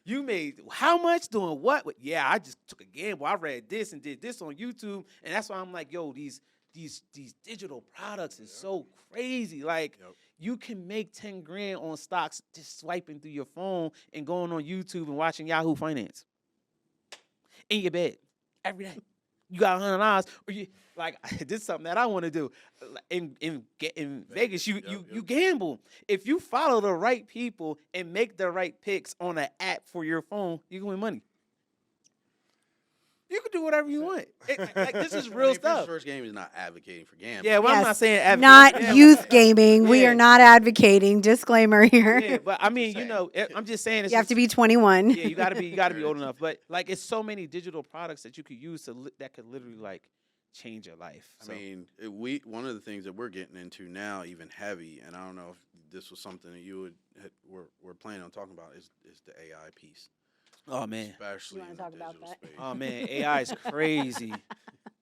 You made how much doing what? Yeah, I just took a gamble. I read this and did this on YouTube, and that's why I'm like, yo, these digital products is so crazy. Like, you can make 10 grand on stocks just swiping through your phone and going on YouTube and watching Yahoo Finance in your bed every day. You got $100, or you like this is something that I want to do. In Vegas, you gamble. If you follow the right people and make the right picks on an app for your phone, you can win money. You can do whatever you want. Like this is real stuff. First game is not advocating for gambling. Yeah, well, I'm Yes, not saying advocate not for gambling. youth gaming. We Yeah. are not advocating. Disclaimer here. Yeah, but I mean, I'm just saying it's You have just- to be 21. Yeah, you gotta be old enough. But like, it's so many digital products that you could use that could literally like change your life. So. I mean, one of the things that we're getting into now, even heavy, and I don't know if this was something that you were planning on talking about, is the AI piece. Oh man. Especially You wanna in the talk about digital that? space. Oh man, AI is crazy.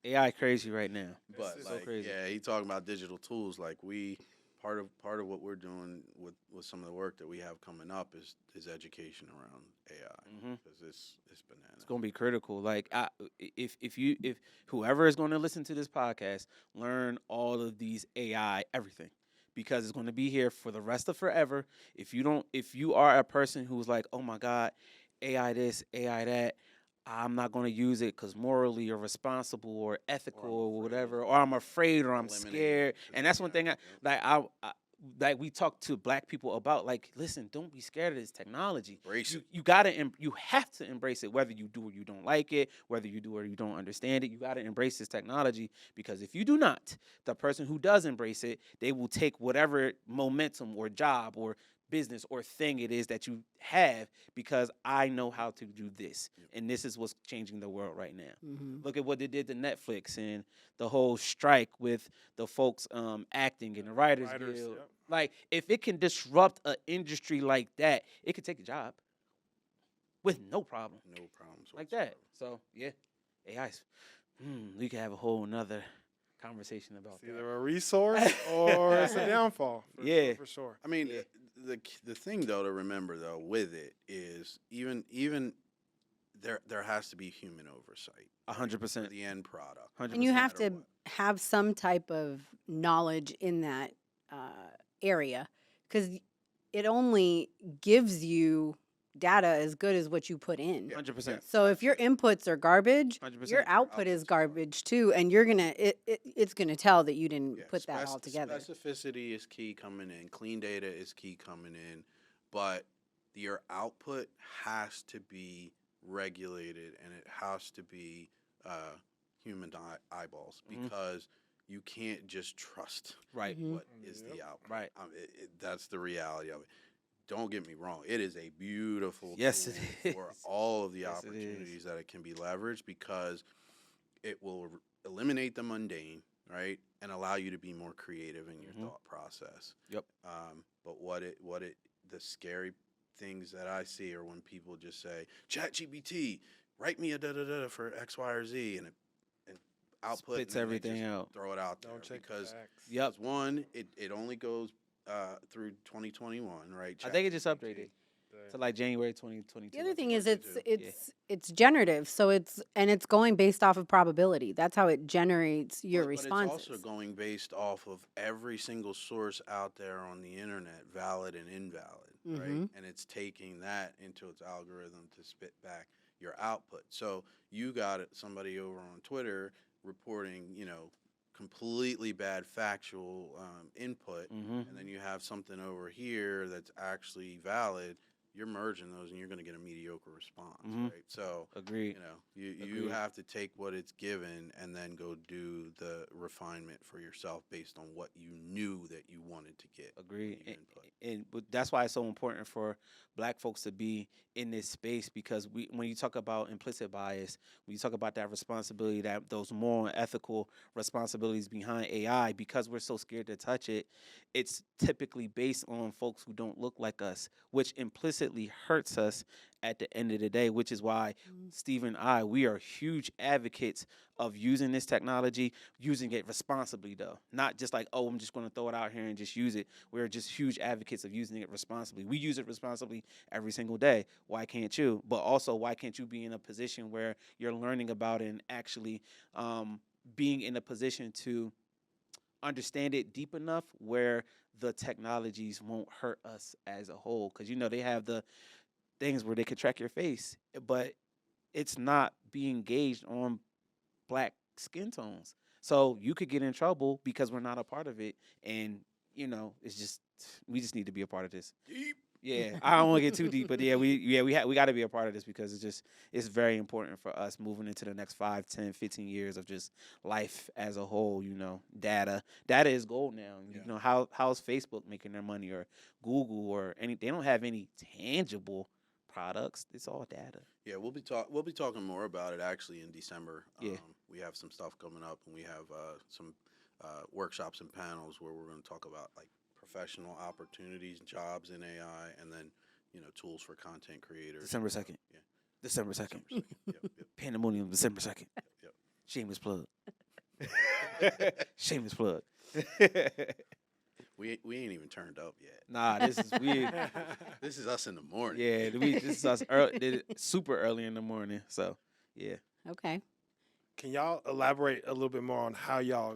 AI crazy right now. But so like, crazy. yeah, he talking about digital tools. Like part of what we're doing with some of the work that we have coming up is education around AI Mhm. because it's bananas. It's gonna be critical. Like, if whoever is going to listen to this podcast, learn all of these AI everything, because it's going to be here for the rest of forever. If you are a person who's like, oh my God, AI this, AI that, I'm not going to use it because morally or responsible or ethical or whatever, or I'm afraid or I'm Eliminate it, scared. 'cause, And that's one yeah, thing yeah. like we talk to black people about, like, listen, don't be scared of this technology. Embrace it. You have to embrace it, whether you do or you don't like it, whether you do or you don't understand it. You got to embrace this technology, because if you do not, the person who does embrace it, they will take whatever momentum or job or business or thing it is that you have, because I know how to do this. And this is what's changing the world right now. Look at what they did to Netflix and the whole strike with the folks acting and the writers guild. Yep. Like, if it can disrupt an industry like that, it could take a job with no problem. No problems Like whatsoever. that. So yeah, AI's. We could have a whole nother conversation about It's that. either a resource or it's a downfall. For sure. I mean, Yeah. the thing though to remember though with it is even there has to be human oversight. 100%. For the end product. 100%. And you no have matter to what. have some type of knowledge in that area, because it only gives you data as good as what you put in. 100%. So if your inputs are garbage, 100%. your output is Output's garbage. garbage too, and you're gonna it's gonna tell that you didn't Yeah, put that all together. Specificity is key coming in. Clean data is key coming in, but your output has to be regulated, and it has to be human eyeballs, because you can't just trust Right. Mhm. what is the output. Right. That's the reality of it. Don't get me wrong; it is a beautiful Yes, tool it for is. all of the Yes, it is. opportunities that it can be leveraged, because it will eliminate the mundane, right, and allow you to be more creative in your thought process. Yep. But the scary things that I see are when people just say, ChatGPT, write me a da-da-da for X, Y, or Z, and output, Spits and then they everything just out. throw it out there. Don't check the Because facts. Yep. one, it only goes through 2021, right? I think it just ChatGPT. updated to like January 2022. The other thing what is they do. it's generative, so it's going based off of probability. That's how it generates your But responses. it's also going based off of every single source out there on the internet, valid and invalid, right? Mhm. And it's taking that into its algorithm to spit back your output. So you got somebody over on Twitter reporting, completely bad factual input, and then you have something over here that's actually valid. you're merging those and you're going to get a mediocre response, Mhm. right? So, Agreed. you Agreed. have to take what it's given and then go do the refinement for yourself based on what you knew that you wanted to get. Agreed. when you input. But that's why it's so important for Black folks to be in this space, because when you talk about implicit bias, when you talk about that responsibility, that those moral and ethical responsibilities behind AI, because we're so scared to touch it, it's typically based on folks who don't look like us, which implicitly hurts us at the end of the day, which is why Steve and I, we are huge advocates of using this technology, using it responsibly though. Not just like, oh, I'm just going to throw it out here and just use it. We're just huge advocates of using it responsibly. We use it responsibly every single day. Why can't you? But also, why can't you be in a position where you're learning about it and actually being in a position to understand it deep enough where the technologies won't hurt us as a whole? Because, they have the things where they can track your face, but it's not being gauged on Black skin tones. So you could get in trouble because we're not a part of it. And, it's just, we just need to be a part of this. Deep. Yeah, I don't want to get too deep, but we got to be a part of this, because it's very important for us moving into the next 5, 10, 15 years of just life as a whole. Data is gold now. Yeah. How's Facebook making their money, or Google, or any? They don't have any tangible products. It's all data. Yeah, we'll be talking more about it actually in December. Yeah. We have some stuff coming up, and we have some workshops and panels where we're going to talk about like professional opportunities, jobs in AI, and then tools for content creators. December 2nd. Yeah. December 2nd. Yep, yep. Pandemonium, December 2nd. Yep. Shameless plug. Shameless plug. We ain't even turned up yet. Nah, this is weird. This is us in the morning. Yeah, this is us super early in the morning. So, yeah. Okay. Can y'all elaborate a little bit more on how y'all,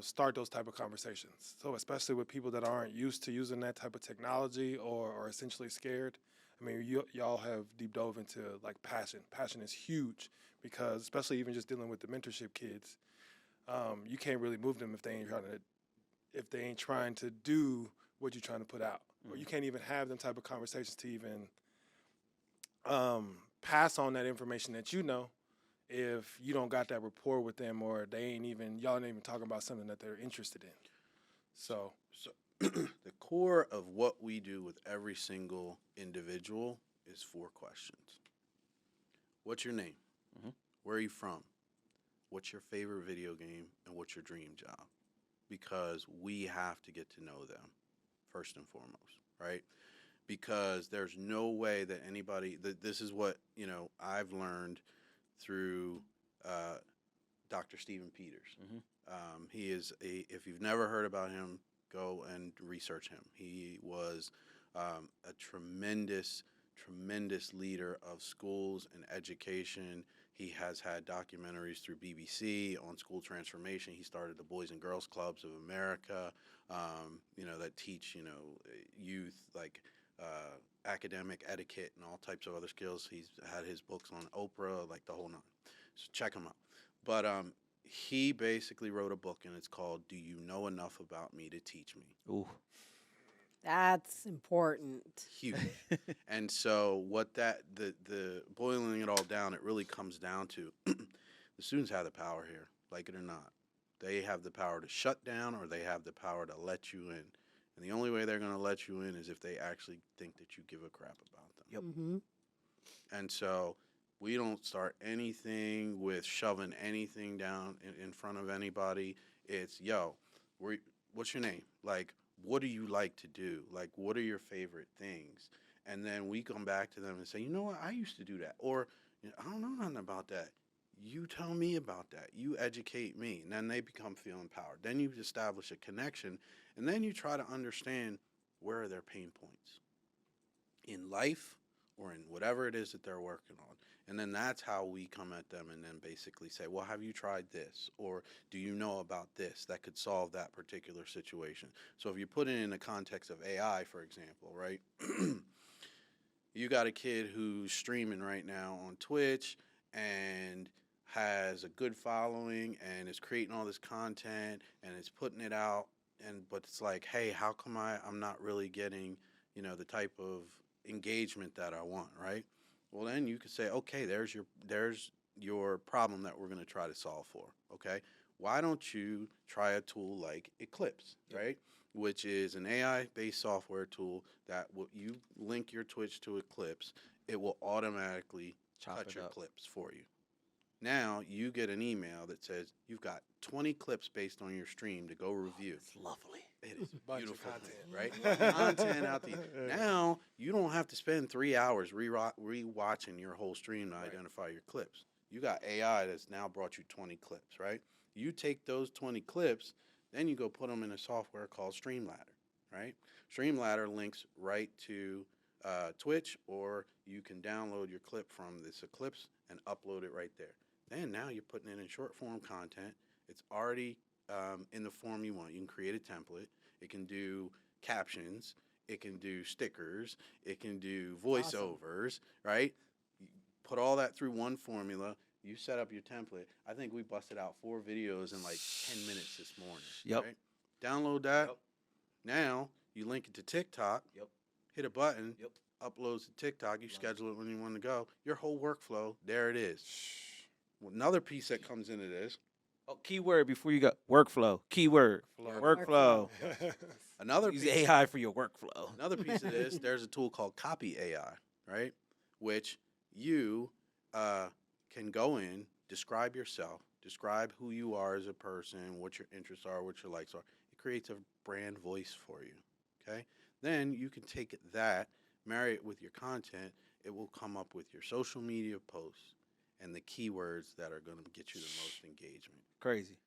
start those type of conversations? So especially with people that aren't used to using that type of technology or are essentially scared. I mean, y'all have deep dove into like passion. Passion is huge because especially even just dealing with the mentorship kids, you can't really move them if they ain't trying to do what you're trying to put out. Or you can't even have them type of conversations to even pass on that information that if you don't got that rapport with them, or y'all ain't even talking about something that they're interested in. So The core of what we do with every single individual is 4 questions. What's your name? Mhm. Where are you from? What's your favorite video game? And what's your dream job? Because we have to get to know them first and foremost, right? Because there's no way that anybody, this is what, I've learned through Dr. Stephen Peters. He is if you've never heard about him, go and research him. He was a tremendous leader of schools and education. He has had documentaries through BBC on school transformation. He started the Boys and Girls Clubs of America, that teach, youth like academic etiquette and all types of other skills. He's had his books on Oprah, like the whole nine. So check him out. But he basically wrote a book, and it's called "Do You Know Enough About Me to Teach Me?" Ooh. That's important. Huge. And so what the boiling it all down, it really comes down to the students have the power here, like it or not. They have the power to shut down, or they have the power to let you in. And the only way they're going to let you in is if they actually think that you give a crap about them. Yep. Mm-hmm. And so we don't start anything with shoving anything down in front of anybody. It's, what's your name? Like, what do you like to do? Like, what are your favorite things? And then we come back to them and say, you know what, I used to do that. Or, I don't know nothing about that. You tell me about that. You educate me. And then they become feel empowered. Then you establish a connection. And then you try to understand where are their pain points in life or in whatever it is that they're working on. And then that's how we come at them and then basically say, well, have you tried this? Or do you know about this that could solve that particular situation? So if you put it in the context of AI, for example, right? You got a kid who's streaming right now on Twitch and has a good following and is creating all this content and is putting it out. But it's like, hey, how come I'm not really getting, the type of engagement that I want, right? Well, then you could say, okay, there's your problem that we're going to try to solve for. Okay, why don't you try a tool like Eclipse, right? Which is an AI-based software tool that you link your Twitch to Eclipse, it will automatically Chop cut it your up. clips for you. Now you get an email that says you've got 20 clips based on your stream to go review. It's lovely. It is Bunch of beautiful, content. right? Content out there. Now you don't have to spend 3 hours rewatching your whole stream to identify your clips. You got AI that's now brought you 20 clips, right? You take those 20 clips, then you go put them in a software called Streamladder, right? Streamladder links right to Twitch, or you can download your clip from this Eclipse and upload it right there. Then now you're putting it in short form content. It's already in the form you want. You can create a template. It can do captions. It can do stickers. It can do voiceovers, right? You put all that through one formula. You set up your template. I think we busted out 4 videos in like 10 minutes this morning. Yep. Right? Download that. Yep. Now you link it to TikTok. Yep. Hit a button. Yep. Uploads to TikTok. You schedule it when you want to go. Your whole workflow, there it is. Another piece that comes into this. Oh, keyword before you go. Workflow. Keyword. Workflow. Another Use piece. AI for your workflow. Another piece of this. There's a tool called Copy AI, right? Which you can go in, describe yourself, describe who you are as a person, what your interests are, what your likes are. It creates a brand voice for you. Okay. Then you can take that, marry it with your content. It will come up with your social media posts and the keywords that are going to get you the most engagement. Crazy.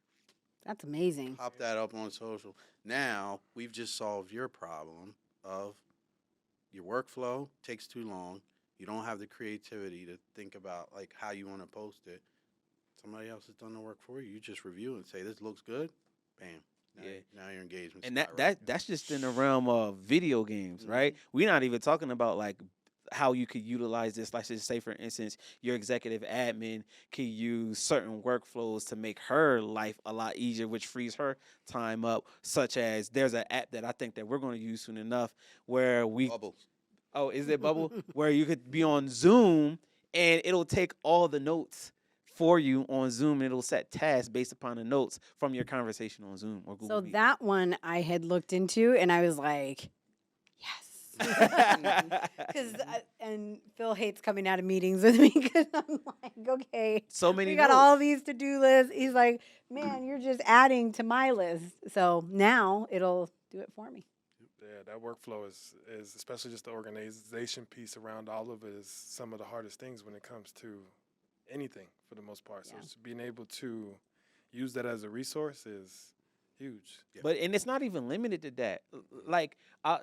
That's amazing. Pop that up on social. Now we've just solved your problem of your workflow takes too long. You don't have the creativity to think about like how you want to post it. Somebody else has done the work for you. You just review and say this looks good. Bam. Now your engagement. And that's just in the realm of video games, right? We're not even talking about like how you could utilize this. Like, just say, for instance, your executive admin can use certain workflows to make her life a lot easier, which frees her time up. Such as there's an app that I think that we're going to use soon enough where we. Bubbles. Oh, is it Bubble? Where you could be on Zoom and it'll take all the notes for you on Zoom and it'll set tasks based upon the notes from your conversation on Zoom or Google So Meet. that one I had looked into, and I was like, yes. Because and Phil hates coming out of meetings with me because I'm like, okay, So many we got notes. all these to-do lists. He's like, man, you're just adding to my list. So now it'll do it for me. Yeah, that workflow is especially just the organization piece around all of it is some of the hardest things when it comes to anything for the most part. So Yeah. it's being able to use that as a resource is huge. But and it's not even limited to that. Like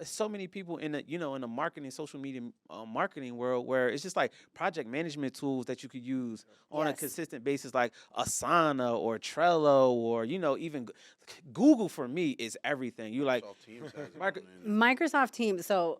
so many people in the in the marketing, social media marketing world, where it's just like project management tools that you could use on a Yes. consistent basis, like Asana or Trello, or even Google. For me is everything. You like Microsoft Teams has it Market- on in there. Microsoft Teams. So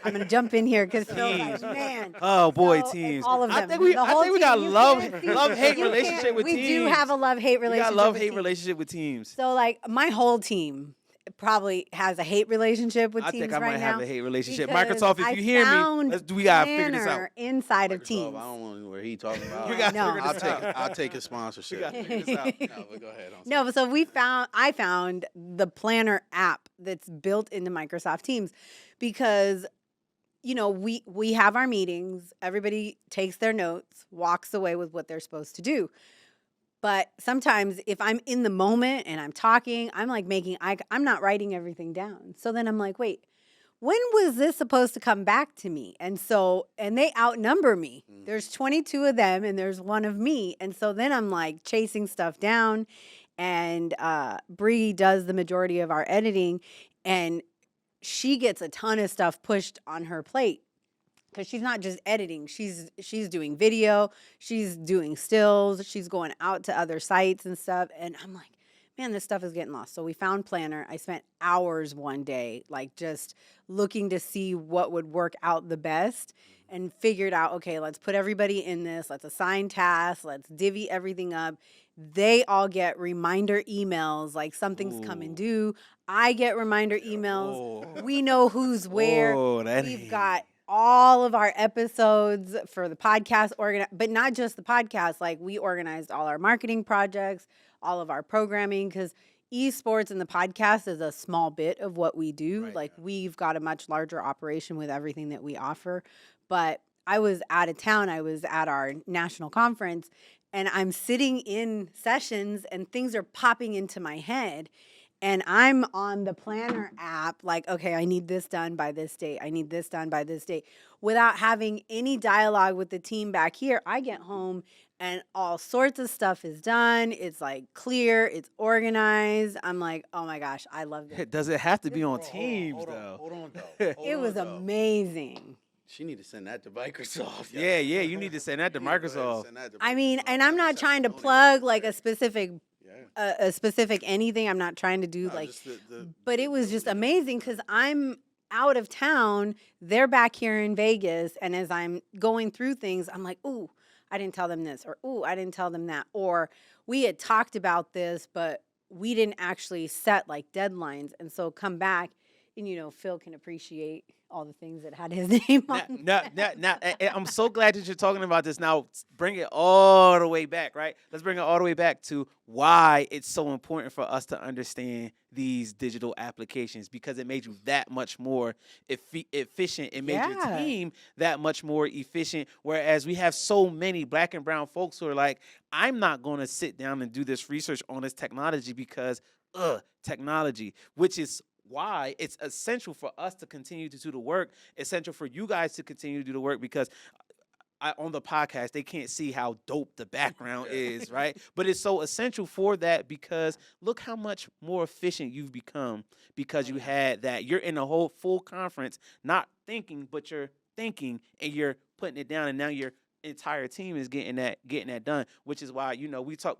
I'm going to jump in here because Phil's like, Teams. man. oh boy, So, and Teams. all of I them. think we The whole got team, you love can't see- hate you relationship can't- with we Teams. do have a love-hate We relationship. got love with hate Teams. relationship with Teams. So like my whole team probably has a hate relationship with I Teams think I right might now. have a hate relationship. because Microsoft, if I you hear me, found we gotta figure this out. Planner inside of Microsoft, Teams. I don't want to know what he talking about. We gotta No. figure I'll this take out. I'll take a sponsorship. gotta figure this out. No, but go ahead. No, but so I found the Planner app that's built into Microsoft Teams because we have our meetings, everybody takes their notes, walks away with what they're supposed to do. But sometimes if I'm in the moment and I'm talking, I'm like I'm not writing everything down. So then I'm like, wait, when was this supposed to come back to me? And they outnumber me. There's 22 of them and there's one of me. And so then I'm like chasing stuff down, and Bree does the majority of our editing, and she gets a ton of stuff pushed on her plate. Because she's not just editing, she's doing video, she's doing stills, she's going out to other sites and stuff. And I'm like, man, this stuff is getting lost. So we found Planner. I spent hours one day, like just looking to see what would work out the best, and figured out, okay, let's put everybody in this, let's assign tasks, let's divvy everything up. They all get reminder emails, like something's coming due. I get reminder emails. Oh. We know who's where. Oh, that We've ain't- got all of our episodes for the podcast, but not just the podcast. Like, we organized all our marketing projects, all of our programming, because esports and the podcast is a small bit of what we do. Right. Like, we've got a much larger operation with everything that we offer. But I was out of town. I was at our national conference, and I'm sitting in sessions, and things are popping into my head. And I'm on the planner app, like, okay, I need this done by this date. I need this done by this date. Without having any dialogue with the team back here, I get home and all sorts of stuff is done. It's like clear, it's organized. I'm like, oh my gosh, I love this. Does it have to be on Hold on, teams hold on, though? Hold on, though. Hold It on, was though. amazing. She need to send that to Microsoft. Yeah, you need to send that to You need go ahead and Microsoft. send that to I mean, Microsoft. and I'm not That's trying to testimonial plug right like there. a specific Yeah. a specific anything. I'm not trying to do No, like, just but it was just amazing because I'm out of town. They're back here in Vegas. And as I'm going through things, I'm like, ooh, I didn't tell them this, or ooh, I didn't tell them that. Or we had talked about this, but we didn't actually set like deadlines. And so come back and, Phil can appreciate all the things that had his name on. Now, I'm so glad that you're talking about this. Now, bring it all the way back, right? Let's bring it all the way back to why it's so important for us to understand these digital applications, because it made you that much more efficient. It made your Yeah. team that much more efficient. Whereas we have so many black and brown folks who are like, I'm not going to sit down and do this research on this technology because, technology, which is why it's essential for us to continue to do the work, essential for you guys to continue to do the work, because on the podcast, they can't see how dope the background is, right? But it's so essential for that, because look how much more efficient you've become because you had that. You're in a whole full conference, not thinking, but you're thinking and you're putting it down, and now your entire team is getting that done, which is why,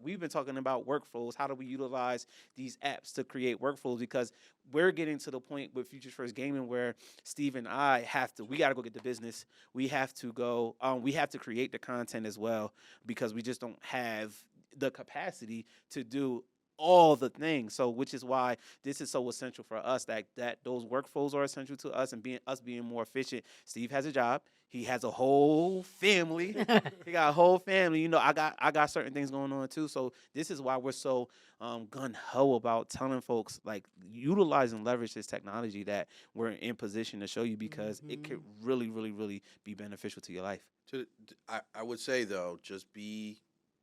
we've been talking about workflows. How do we utilize these apps to create workflows? Because we're getting to the point with Futures First Gaming where Steve and I we got to go get the business. We have to go, we have to create the content as well, because we just don't have the capacity to do all the things. So, which is why this is so essential for us, that those workflows are essential to us, and being more efficient. Steve has a job. He has a whole family. He got a whole family. I got certain things going on too. So this is why we're so gun ho about telling folks, like, utilize and leverage this technology that we're in position to show you, because it could really, really, really be beneficial to your life. I would say, though, just be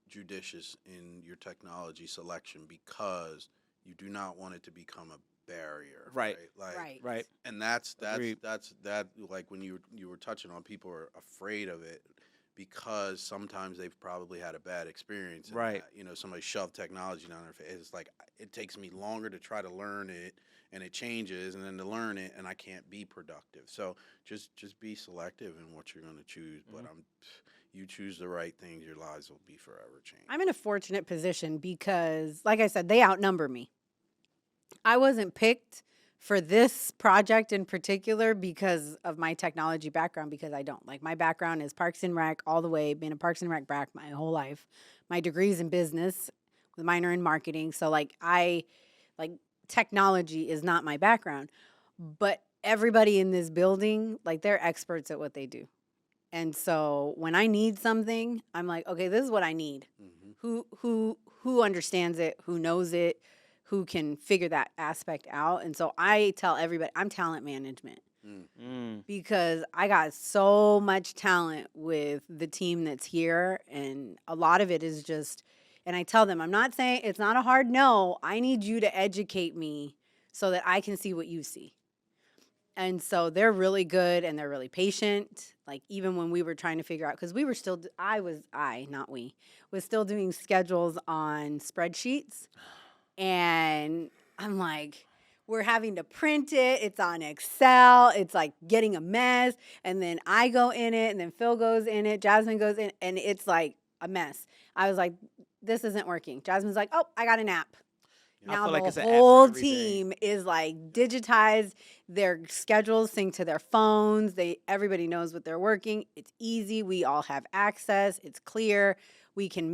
judicious in your technology selection, because you do not want it to become a barrier. Right. Like, Right. And that's Agreed. like when you were touching on, people are afraid of it because sometimes they've probably had a bad experience. And Right. Somebody shoved technology down their face. It's like, it takes me longer to try to learn it, and it changes, and then to learn it, and I can't be productive. So just be selective in what you're going to choose. But you choose the right things, your lives will be forever changed. I'm in a fortunate position because, like I said, they outnumber me. I wasn't picked for this project in particular because of my technology background, because I don't. Like, my background is Parks and Rec all the way, been a Parks and Rec back my whole life. My degree's in business with a minor in marketing. So, technology is not my background. But everybody in this building, they're experts at what they do. And so when I need something, I'm like, okay, this is what I need. Who understands it, who knows it, who can figure that aspect out. And so I tell everybody, I'm talent management, because I got so much talent with the team that's here. And a lot of it is just, and I tell them, I'm not saying it's not a hard no. I need you to educate me so that I can see what you see. And so they're really good, and they're really patient. Like, even when we were trying to figure out, because we were still, was still doing schedules on spreadsheets. And I'm like, we're having to print it. It's on Excel. It's like getting a mess. And then I go in it, and then Phil goes in it. Jasmine goes in, and it's like a mess. I was like, this isn't working. Jasmine's like, oh, I got an app. Now like it's the an app for whole everything. team is like digitized. Their schedules sync to their phones. Everybody knows what they're working. It's easy. We all have access. It's clear. We can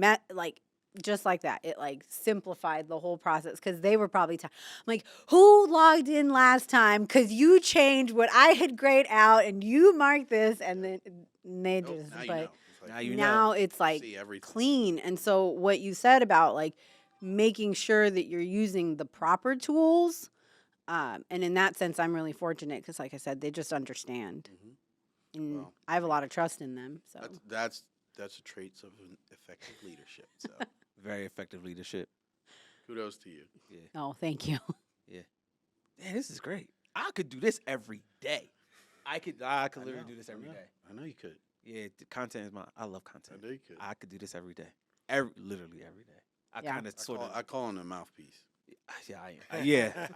just like that. It like simplified the whole process because they were probably I'm like, who logged in last time? Because you changed what I had grayed out and you marked this, and then they Nope, just now you but know. It's like, Now you know. now it's like see everything. clean. And so what you said about like making sure that you're using the proper tools, and in that sense, I'm really fortunate because, like I said, they just understand, and Well, I have a lot of trust in them. So That's the traits of an effective leadership. So Very effective leadership. kudos to you. oh, thank you. Man, this is great. I could do this every day. I could literally do this every day. I know you could. Yeah, the content is I love content. I know you could. I could do this every day. Literally every day. I Yeah. kind of sort of. I call him the mouthpiece. Yeah, I am. Yeah.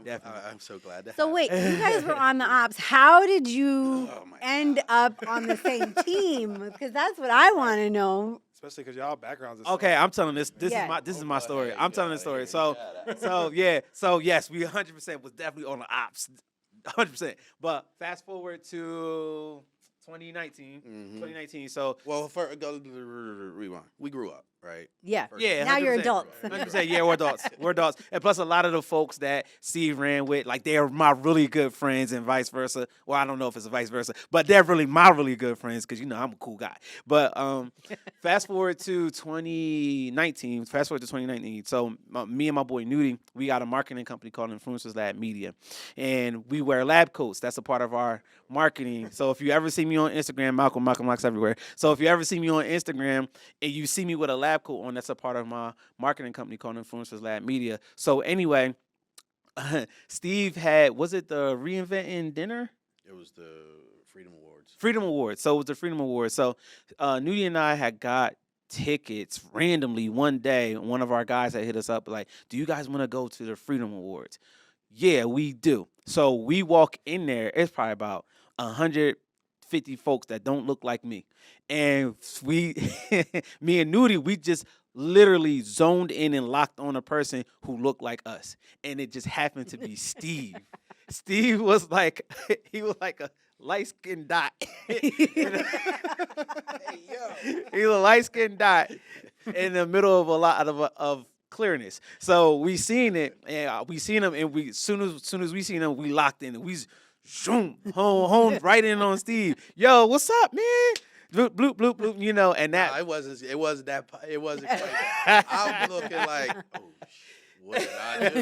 Definitely. I'm so glad to So have wait, you. you guys were on the ops. How did you Oh, my end God. up on the same team? Because that's what I want to know. Especially because y'all backgrounds. Okay, I'm telling this. This Yeah. is my story. ahead, I'm you telling got this it, story. you So got so yes, we 100% was definitely on the ops, 100%. But fast forward to 2019. Mhm. 2019. So Well, rewind. We grew up, right? Yeah. First yeah, Now you're 100%. adults. 100%. Yeah, we're adults. We're adults. And plus, a lot of the folks that Steve ran with, like, they're my really good friends and vice versa. Well, I don't know if it's vice versa, but they're really my really good friends because, I'm a cool guy. But fast forward to 2019. So me and my boy Nudie, we got a marketing company called Influencers Lab Media. And we wear lab coats. That's a part of our marketing. So if you ever see me on Instagram, Malcom Locks everywhere. So if you ever see me on Instagram and you see me with a lab coat on, that's a part of my marketing company called Influencers Lab Media. So anyway, Steve was it the Reinventing Dinner? It was the Freedom Awards. Freedom Awards. So it was the Freedom Awards. So Nudie and I had got tickets randomly one day. One of our guys had hit us up like, do you guys want to go to the Freedom Awards? Yeah, we do. So we walk in there. It's probably about 150 folks that don't look like me. And me and Nudie, we just literally zoned in and locked on a person who looked like us. And it just happened to be Steve. Steve was like, he was like a light-skinned dot. He was a light-skinned dot in the middle of a lot of clearness. So we seen it, and we seen him, and we soon as we seen him, we locked in, and we zoom home right in on Steve. Yo, what's up, man? Bloop bloop bloop bloop. And that It wasn't quite that. I'm looking like, oh, what did I do?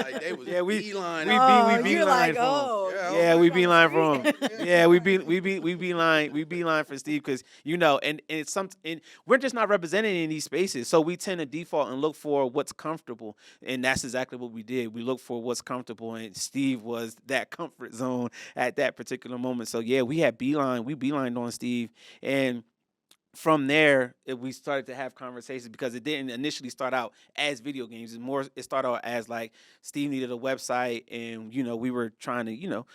Like they was beeline. we you're beeline like, for him. oh. Yeah, We beeline for him. Yeah, we beeline for Steve because and it's and we're just not represented in these spaces, so we tend to default and look for what's comfortable, and that's exactly what we did. We looked for what's comfortable, and Steve was that comfort zone at that particular moment. So yeah, we beelined on Steve, and from there, we started to have conversations because it didn't initially start out as video games. It started out as like Steve needed a website, and we were trying to,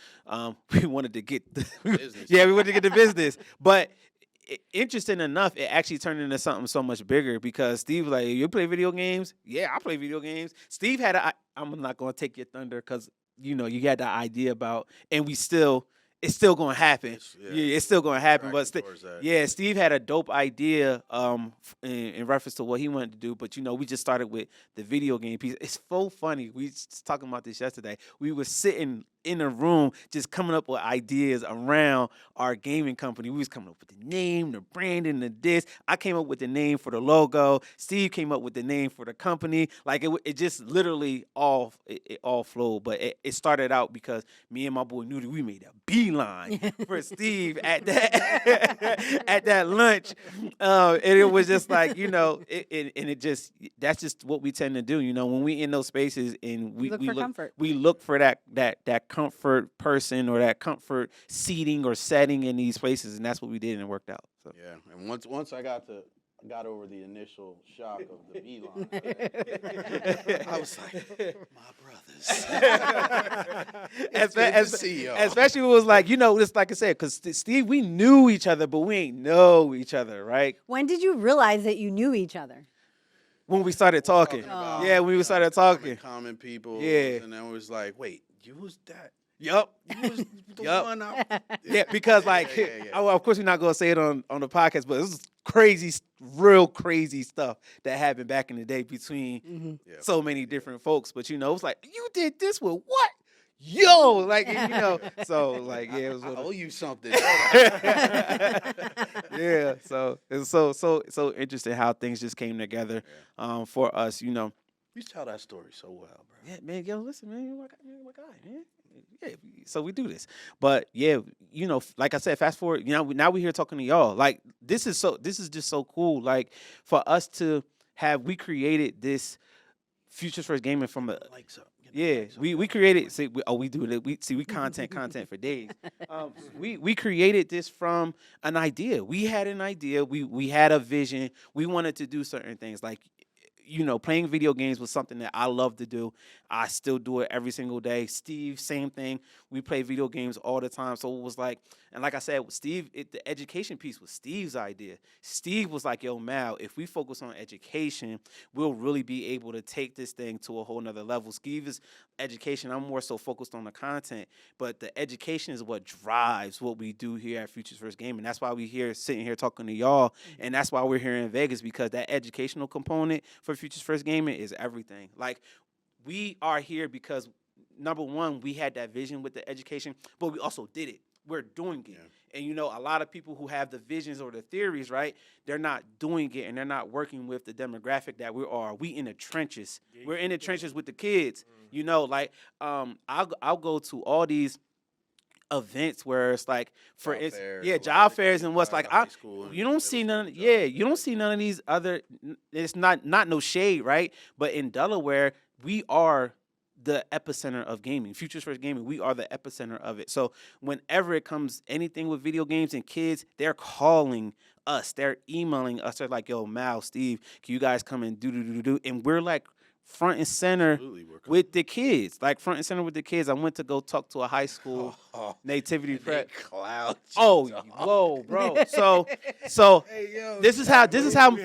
we wanted to get the Business. we wanted to get the business. But interesting enough, it actually turned into something so much bigger because Steve was like, "You play video games?" Yeah, I play video games. Steve had I'm not gonna take your thunder because you had the idea about, and it's still gonna happen. It's still gonna happen. But Steve had a dope idea in reference to what he wanted to do. But we just started with the video game piece. It's so funny. We was talking about this yesterday. We were sitting in a room just coming up with ideas around our gaming company. We was coming up with the name, the branding, the this. I came up with the name for the logo. Steve came up with the name for the company. Like it just literally all flowed. But it started out because me and my boy Nudie, we made a beeline for Steve at that lunch. And it was just like, that's just what we tend to do. When we in those spaces and we Look for comfort. We look for that comfort person or that comfort seating or setting in these places, and that's what we did, and it worked out. So. Yeah, and once I got over the initial shock of the beeline, I was like, my brothers. It's good to see y'all. Especially it was like, just like I said, because Steve, we knew each other, but we ain't know each other, right? When did you realize that you knew each other? When we started talking. When we started talking. Common people. Yeah. And then it was like, wait, you was that? Yup. You was the one out. Yeah, because like, Yeah. of course we're not gonna say it on the podcast, but this is real crazy stuff that happened back in the day between Mm-hmm. so many different folks. But it's like, you did this with what? Yo, like so like yeah, it was I owe you something. yeah. So it's so interesting how things just came together for us. You tell that story so well, bro. Yeah, man. Yo, listen, man. You're my guy, man. Yeah. So we do this, but yeah, like I said, fast forward. Now we're here talking to y'all. Like this is just so cool. Like for us to we created this Futures First Gaming from a. Like so. Yeah, we created. We do it. We content for days. We created this from an idea. We had an idea. We had a vision. We wanted to do certain things. Like, playing video games was something that I love to do. I still do it every single day. Steve, same thing. We play video games all the time. So it was like, and like I said, with Steve, the education piece was Steve's idea. Steve was like, yo, Mal, if we focus on education, we'll really be able to take this thing to a whole nother level. Steve is education. I'm more so focused on the content, but the education is what drives what we do here at Futures First Gaming. That's why we're sitting here talking to y'all, and that's why we're here in Vegas, because that educational component for Futures First Gaming is everything. Like, we are here because, number one, we had that vision with the education, but we also did it. We're doing it. Yeah. And, a lot of people who have the visions or the theories, right, they're not doing it, and they're not working with the demographic that we are. We in the trenches. We're in the trenches with the kids. I'll go to all these events where it's like, for instance, job fairs and what's like, you don't see none of these other, it's not no shade, right? But in Delaware, we are the epicenter of gaming. Futures First Gaming, we are the epicenter of it. So whenever it comes anything with video games and kids, they're calling us, they're emailing us. They're like, yo, Mal, Steve, can you guys come and do? And we're like front and center with the kids. Like front and center with the kids. I went to go talk to a high school nativity prep. Oh, whoa, bro. So hey, this is how we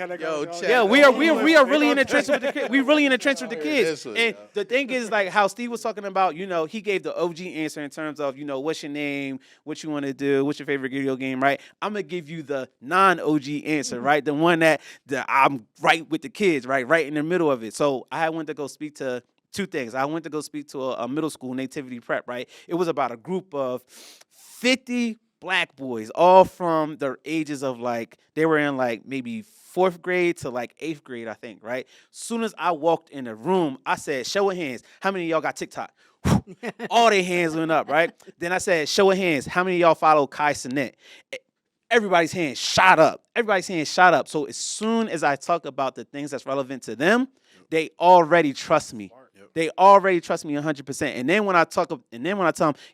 are really in the trenches with the kids. We really in the trenches with the kids. And the thing is, like how Steve was talking about, he gave the OG answer in terms of, what's your name, what you want to do, what's your favorite video game, right? I'm gonna give you the non-OG answer, right? The one that I'm right with the kids, right in the middle of it. So I went to go speak to two things. I went to go speak to a middle school nativity prep, right? It was about a group of 50 black boys, all from their ages of they were in maybe 4th grade to 8th grade, I think, right? Soon as I walked in the room, I said, show of hands, how many of y'all got TikTok? All their hands went up, right? Then I said, show of hands, how many of y'all follow Kai Sinet? Everybody's hands shot up. So as soon as I talk about the things that's relevant to them, they already trust me. They already trust me 100%. And then when I tell them,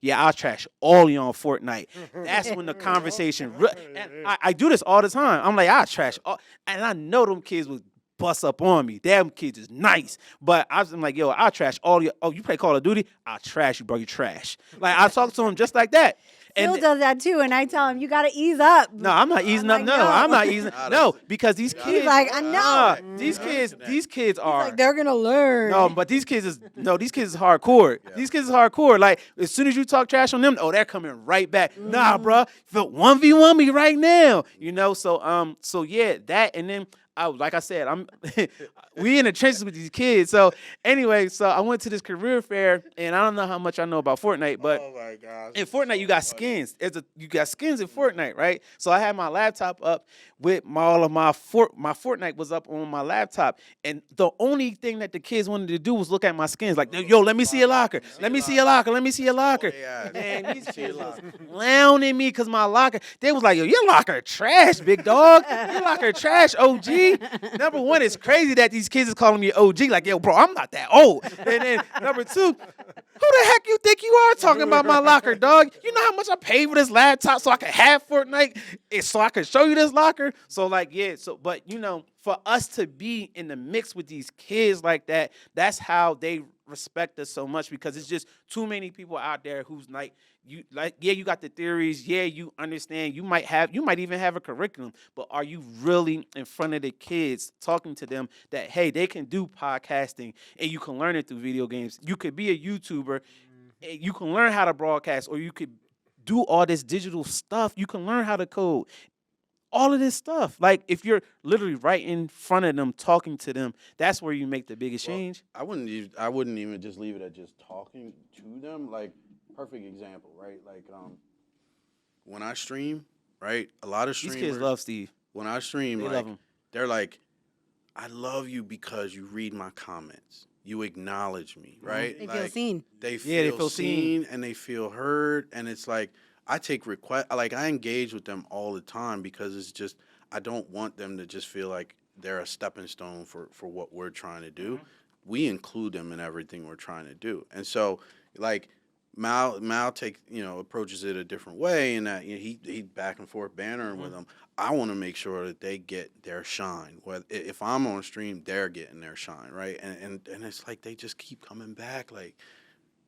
yeah, I'll trash all you on Fortnite. That's when the conversation. And I do this all the time. I'm like, I'll trash all, and I know them kids would bust up on me. Damn kids is nice, but I'm like, yo, I'll trash all you. Oh, you play Call of Duty? I'll trash you, bro. You trash. Like I talk to them just like that. Phil does that too, and I tell him, you got to ease up. No, I'm not easing up. No, I'm not easing. No, because these kids. He's like, I know. These kids are. He's like, they're gonna learn. No, but these kids is hardcore. Yeah. These kids is hardcore. Like as soon as you talk trash on them, they're coming right back. Nah, bro, 1v1 me right now. So yeah, that, and then like I said, we in the trenches with these kids. So anyway, I went to this career fair, and I don't know how much I know about Fortnite, but in Fortnite you got skins. You got skins in Fortnite, right? So I had my laptop up with all of my Fortnite was up on my laptop, and the only thing that the kids wanted to do was look at my skins. Like, yo, let me see your locker. Let me see your locker. Let me see your locker. Man, these kids was clowning me because my locker. They was like, yo, your locker trash, big dog. Your locker trash, OG. Number one, it's crazy that these kids is calling me OG. Like, yo, bro, I'm not that old. And then number two, who the heck you think you are talking about my locker, dog? You know how much I paid for this laptop so I could have Fortnite, and so I could show you this locker? So but for us to be in the mix with these kids like that, that's how they respect us so much, because it's just too many people out there who's you got the theories, you understand, you might even have a curriculum, but are you really in front of the kids talking to them that, hey, they can do podcasting and you can learn it through video games. You could be a YouTuber, and you can learn how to broadcast, or you could do all this digital stuff. You can learn how to code. All of this stuff. Like, if you're literally right in front of them, talking to them, that's where you make the biggest Well, change. I wouldn't even just leave it at just talking to them. Like, perfect example, right? Like, when I stream, right? A lot of These streamers. kids love Steve. When I stream, They like, love him. they're like, I love you because you read my comments. You acknowledge me, right? They like, feel seen. They Yeah, feel seen and they feel heard. And it's like, I take request, like, I engage with them all the time because it's just, I don't want them to just feel like they're a stepping stone for what we're trying to do. We include them in everything we're trying to do. And so, like, Mal approaches it a different way, and that he back and forth bantering with them. I want to make sure that they get their shine. Whether if I'm on stream, they're getting their shine, right? And it's like they just keep coming back. Like,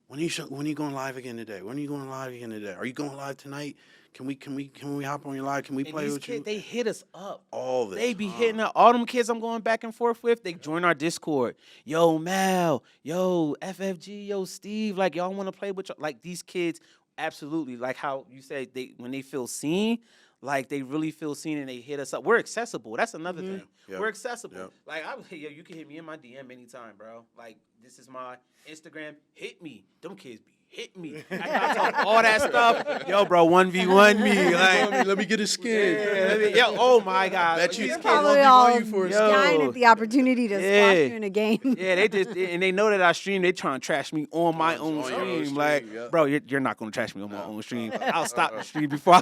when are you going live again today? When are you going live again today? Are you going live tonight? Can we hop on your live? Can we And play these with kids, you? they hit us up. All the They be time. hitting up. All them kids I'm going back and forth with, they join our Discord. Yo, Mal. Yo, FFG. Yo, Steve. Like, y'all want to play with y'all? Like, these kids, absolutely. Like how you said, when they feel seen, like, they really feel seen and they hit us up. We're accessible. That's another thing. Yep. We're accessible. Yep. Like, yo, you can hit me in my DM anytime, bro. Like, this is my Instagram. Hit me. Them kids be hitting me. I talk all that stuff. Yo, bro, 1v1 me. Like, let me get a skin. yeah, oh my God. Bet you These it's kids- Probably 1v1 all you for a Yo. dying at the opportunity to Yeah. squash you in a game. Yeah, they know that I stream. They trying to trash me on my own on your own stream. Like, stream, yeah. bro, you're not gonna trash me on my own stream. I'll stop the stream before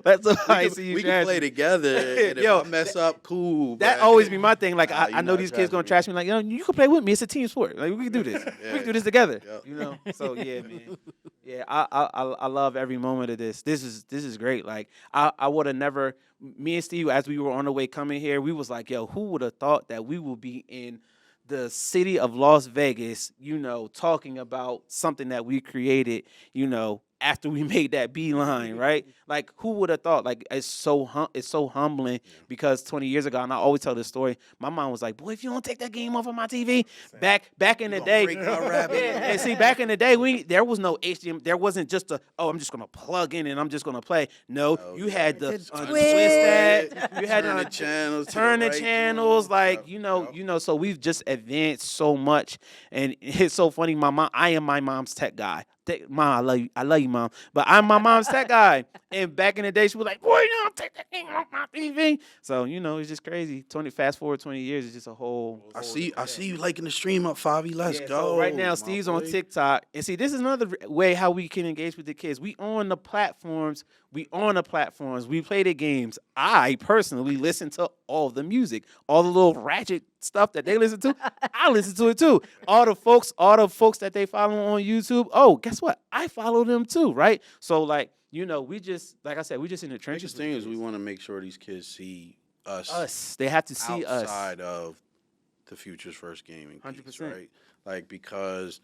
that's why I see you. We can play together. And Yo, if I mess up, cool. That but- always be my thing. Like, Nah, I you know not these kids gonna trashing trash me. Like, you can play with me. It's a team sport. Like, we can do this. We can do this together. Yep. You know. So yeah, man. Yeah, I love every moment of this. This is great. Like, I would have never. Me and Steve, as we were on the way coming here, we was like, yo, who would have thought that we would be in the city of Las Vegas, talking about something that we created, after we made that beeline, right? Like, who would have thought? Like, it's so humbling because 20 years ago, and I always tell this story, my mom was like, boy, if you don't take that game off of my TV, back in the day, break my rabbit. yeah, and see, back in the day, there was no HDMI, there wasn't just I'm just going to plug in and I'm just going to play. No, you had to It's a twist twist. that, you had Turn to the channels. to turn the right channels, channel. like, Yep. so we've just advanced so much, and it's so funny. I am my mom's tech guy. Mom, I love you, Mom, but I'm my mom's tech guy. And back in the day, she was like, boy, you don't take that thing off my TV. So, it's just crazy. Fast forward 20 years, it's just a whole. I see you liking the stream up, Favi. Let's Yeah, go. so right now, my Steve's on boy. TikTok. And see, this is another way how we can engage with the kids. We on the platforms. We play the games. I personally listen to all the music, all the little ratchet stuff that they listen to. I listen to it too. All the folks that they follow on YouTube. Oh, guess what? I follow them too, right? So, like, we just, like I said, we just in the trenches. Biggest thing is we want to make sure these kids see us. They have to see us. outside of the Futures First Gaming piece, 100%. right? Like, because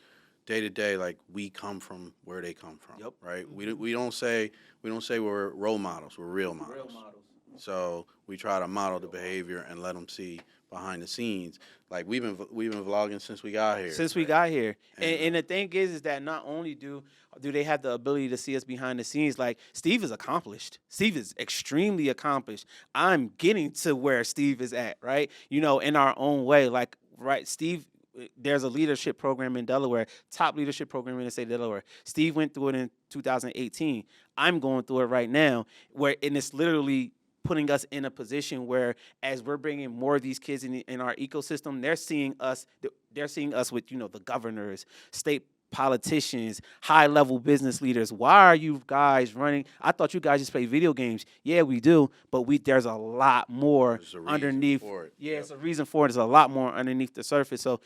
day to day, like, we come from where they come from, Yep. right? We don't say we're role models. We're real models. Real models. So we try to model the behavior and let them see behind the scenes. Like, we've been vlogging since we got here. Since we got here. And- And the thing is that not only do they have the ability to see us behind the scenes, like, Steve is accomplished. Steve is extremely accomplished. I'm getting to where Steve is at, right? In our own way. Like, right, Steve, there's a leadership program in Delaware, top leadership program in the state of Delaware. Steve went through it in 2018. I'm going through it right now, and it's literally putting us in a position where, as we're bringing more of these kids in our ecosystem, they're seeing us with, the governors, state politicians, high-level business leaders. Why are you guys running? I thought you guys just play video games. Yeah, we do, but there's a lot more There's a reason underneath. for it. Yeah, Yep. it's a reason for it. There's a lot more underneath the surface. So,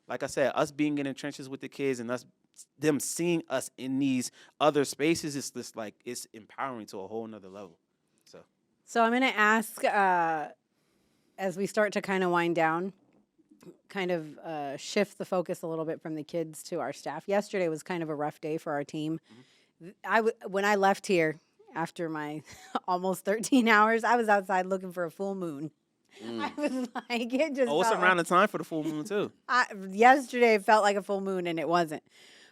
like I said, us being in the trenches with the kids and them seeing us in these other spaces, it's just like, it's empowering to a whole nother level. So I'm going to ask, as we start to kind of wind down, kind of shift the focus a little bit from the kids to our staff. Yesterday was kind of a rough day for our team. When I left here after my almost 13 hours, I was outside looking for a full moon. I was like, it just Oh, it's felt around the time for the full moon too. yesterday it felt like a full moon and it wasn't.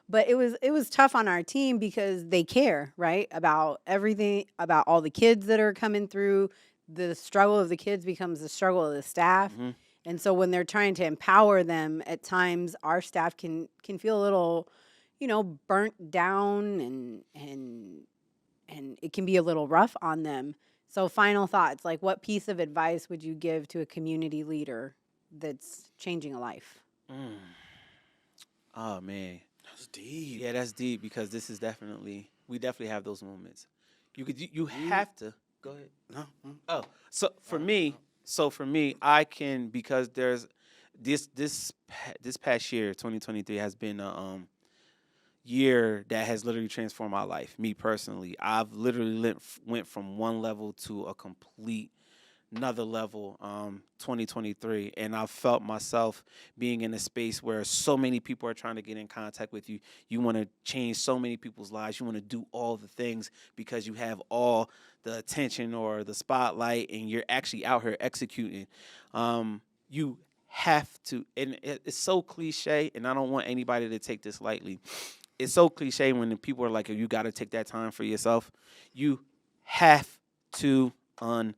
But it was tough on our team because they care, right? About everything, about all the kids that are coming through. The struggle of the kids becomes the struggle of the staff. Mm-hmm. And so when they're trying to empower them, at times our staff can feel a little, burnt down and it can be a little rough on them. So final thoughts, like what piece of advice would you give to a community leader that's changing a life? Oh man, That's deep. yeah, that's deep because we definitely have those moments. You have to go ahead. No. Oh, so for me, I can because there's this past year, 2023, has been a year that has literally transformed my life. Me personally, I've literally went from one level to a complete another level 2023, and I felt myself being in a space where so many people are trying to get in contact with you. You want to change so many people's lives. You want to do all the things because you have all the attention or the spotlight, and you're actually out here executing. You have to, and it's so cliche, and I don't want anybody to take this lightly. It's so cliche when the people are like, you got to take that time for yourself. You have to unplug.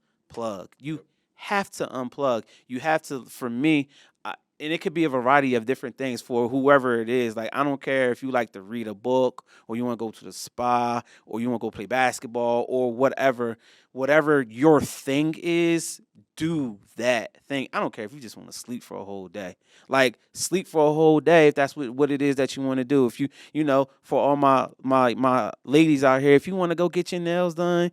You have to unplug. You have to, for me, and it could be a variety of different things for whoever it is. Like, I don't care if you like to read a book or you want to go to the spa or you want to go play basketball or whatever your thing is, do that thing. I don't care if you just want to sleep for a whole day. Like, sleep for a whole day if that's what it is that you want to do. If for all my ladies out here, if you want to go get your nails done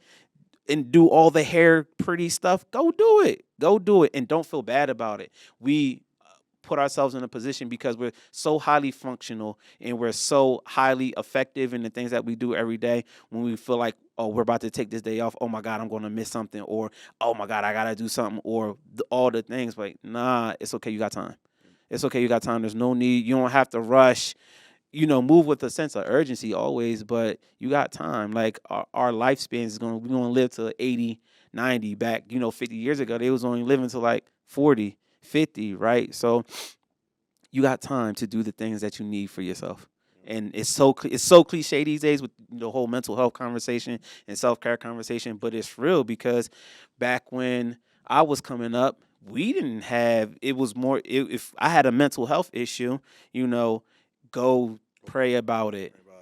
and do all the hair pretty stuff, go do it. Go do it and don't feel bad about it. We put ourselves in a position because we're so highly functional and we're so highly effective in the things that we do every day. When we feel like, oh, we're about to take this day off, oh my God, I'm going to miss something, or oh my God, I got to do something, or all the things. Like, nah, it's okay, you got time. It's okay, you got time. There's no need. You don't have to rush. Move with a sense of urgency always, but you got time. Like, our lifespan is we're going to live to 80, 90. Back, 50 years ago, they was only living to like 40, 50, right? So you got time to do the things that you need for yourself. And it's so cliche these days with the whole mental health conversation and self-care conversation, but it's real because back when I was coming up, we didn't have, it was more, if I had a mental health issue, go pray about it. Or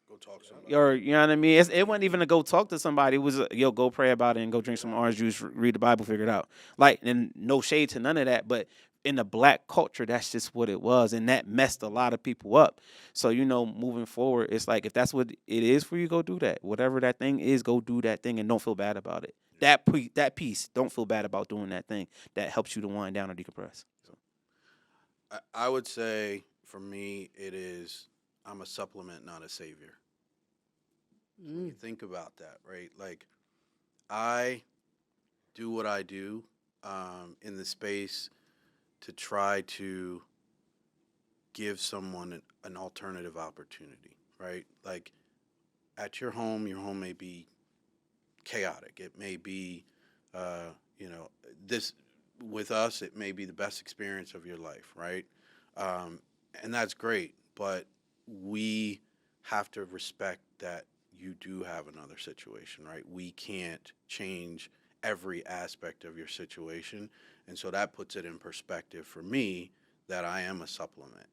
go talk to somebody. Or, you know what I mean? It wasn't even to go talk to somebody. It was, go pray about it and go drink some orange juice, read the Bible, figure it out. Like, and no shade to none of that, but in the black culture, that's just what it was, and that messed a lot of people up. So, moving forward, it's like, if that's what it is for you, go do that. Whatever that thing is, go do that thing and don't feel bad about it. That piece, don't feel bad about doing that thing. That helps you to wind down or decompress. So. I would say, for me, it is, I'm a supplement, not a savior. So when you think about that, right? Like, I do what I do in the space to try to give someone an alternative opportunity, right? Like, at your home may be chaotic. It may be, this, with us, it may be the best experience of your life, right? And that's great, but we have to respect that you do have another situation, right? We can't change every aspect of your situation. And so that puts it in perspective for me that I am a supplement.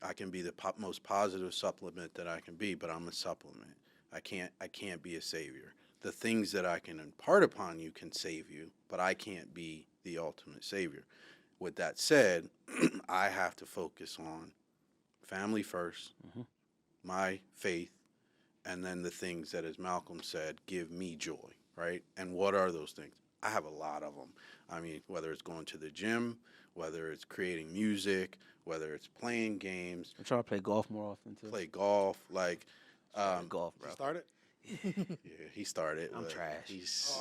I can be the most positive supplement that I can be, but I'm a supplement. I can't be a savior. The things that I can impart upon you can save you, but I can't be the ultimate savior. With that said, I have to focus on family first, my faith, and then the things that, as Malcolm said, give me joy, right? And what are those things? I have a lot of them. I mean, whether it's going to the gym, whether it's creating music, whether it's playing games. I'm trying to play golf more often, too. Play golf, like... golf, bro. You started? Yeah, he started. I'm trash.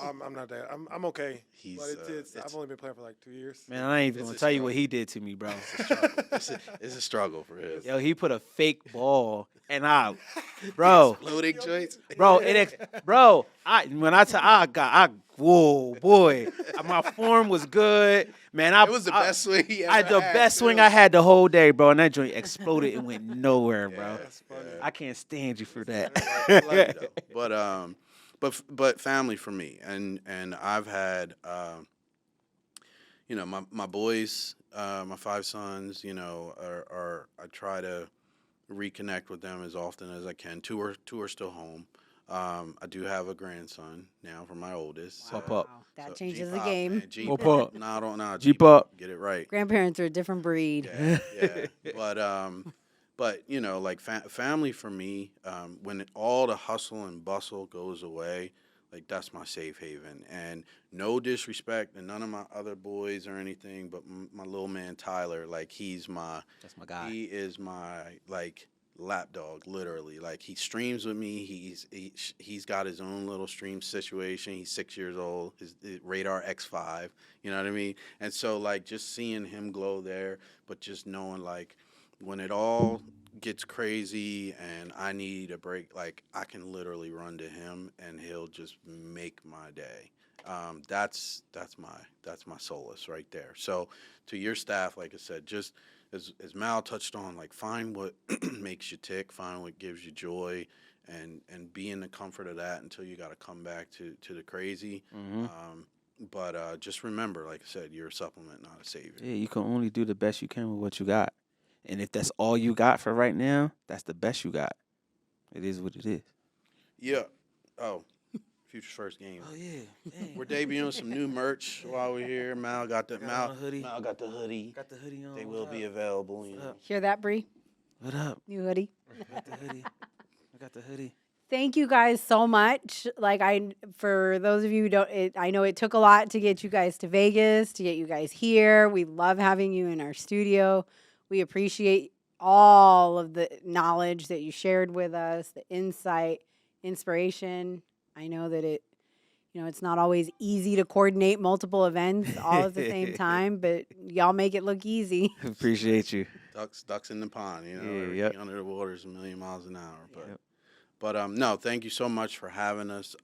I'm not that. I'm okay. But it's I've only been playing for like 2 years. Man, I ain't even going to tell you what he did to me, bro. It's a struggle for him. Yo, he put a fake ball, and bro. Exploding joints. Bro, Whoa, boy, my form was good, man. It was the best swing he ever I the had, best swing too. I had the whole day, bro, and that joint exploded and went nowhere, bro. That's funny. I can't stand you for that. I love you, though. But family for me, and I've had, my boys, my 5 sons, are I try to reconnect with them as often as I can. Two are still home. I do have a grandson now for my oldest. Pop up. That So changes the G-pop, game. man, G-pop. Pop up. No, I don't know. G-pop. Get it right. Grandparents are a different breed. Yeah. But like family for me, when all the hustle and bustle goes away, like that's my safe haven. And no disrespect to none of my other boys or anything, but my little man Tyler, like That's my guy. he is my like lapdog, literally. Like he streams with me. He's got his own little stream situation. He's 6 years old. His Radar X5. You know what I mean? And so like just seeing him glow there, but just knowing like when it all gets crazy and I need a break, like I can literally run to him and he'll just make my day. That's my solace right there. So to your staff, like I said, just as Mal touched on, like find what makes you tick, find what gives you joy, and be in the comfort of that until you got to come back to the crazy. But just remember, like I said, you're a supplement, not a savior. Yeah, you can only do the best you can with what you got. And if that's all you got for right now, that's the best you got. It is what it is. Yeah. Oh, Future's first game. Oh yeah. Dang. We're debuting some new merch while we're here. Mal got the Got my hoodie. Mal got the hoodie. Got the hoodie on. They What will up? be available. Hear that, Bree? What up? New hoodie. I got the hoodie. I got the hoodie. Thank you guys so much. Like for those of you who don't, I know it took a lot to get you guys to Vegas, to get you guys here. We love having you in our studio. We appreciate all of the knowledge that you shared with us, the insight, inspiration. I know that it's not always easy to coordinate multiple events all at the same time, but y'all make it look easy. Appreciate you. Ducks in the pond. Yeah, Everything yep. under the water is a million miles an hour. But Yep. no, thank you so much for having us.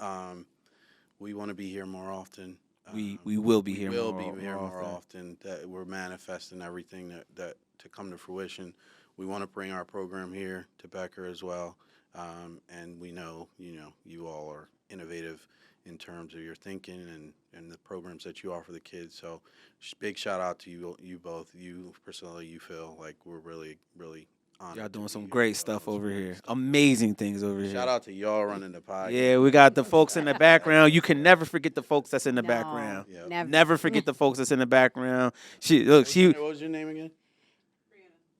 We want to be here more often. We will be here. We'll more, be here more often. often. That we're manifesting everything that to come to fruition. We want to bring our program here to Becker as well, and we know you all are innovative in terms of your thinking and the programs that you offer the kids. So, big shout out to you both, you Priscilla, you Phil. Like we're really honored. Y'all to doing be some here. great Y'all stuff doing some over great here. stuff. Amazing things over here. Shout out to y'all running the podcast. Yeah, we got the folks in the background. You can never forget the folks that's in the No, background. Yep. Never forget the folks that's in the background. What was your name again?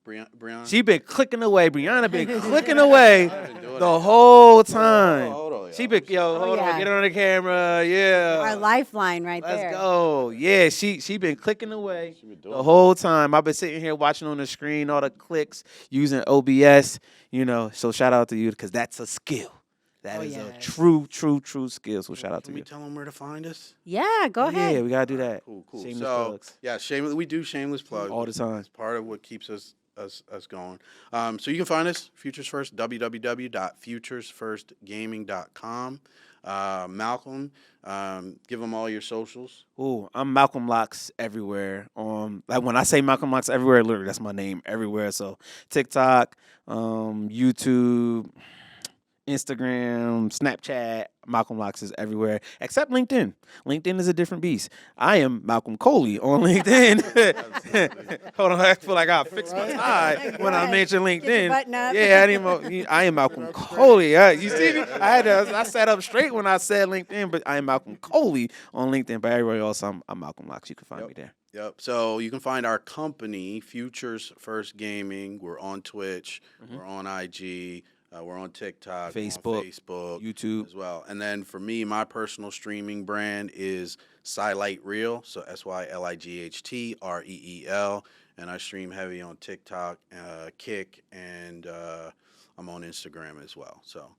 Brianna. She been clicking away. Brianna been clicking away I've been doing the it. whole time. Hold on, She y'all. been hold yeah. on, get her on the camera. Yeah. Our lifeline right Let's there. go. Yeah, she been clicking away She been doing the it. whole time. I've been sitting here watching on the screen all the clicks using OBS, So shout out to you because that's a skill. That is a yes. true skill. So shout out to Can we you. tell them where to find us? Yeah, go ahead. Yeah, we gotta do that. Cool. Shameless So plugs. yeah, shameless. We do shameless plugs All the time. It's part of what keeps us going. So you can find us Futures First, www.futuresfirstgaming.com. Malcolm, give them all your socials. Ooh, I'm Malcolm Locks everywhere. Like when I say Malcolm Locks everywhere, literally that's my name everywhere. So TikTok, YouTube, Instagram, Snapchat, Malcolm Locks is everywhere except LinkedIn. LinkedIn is a different beast. I am Malcolm Coley on LinkedIn. Hold on, I feel like I fix my tie when I mention Get your LinkedIn. button up. Yeah, I am Malcolm Coley. You see me? I sat up straight when I said LinkedIn, but I am Malcolm Coley on LinkedIn. But everybody else, I'm Malcolm Locks. You can find me there. Yep. So you can find our company, Futures First Gaming. We're on Twitch. We're on IG. We're on TikTok, Facebook, on Facebook, YouTube as well. And then for me, my personal streaming brand is Silight Reel, so SYLIGHTREEL, and I stream heavy on TikTok, Kick, and I'm on Instagram as well. So,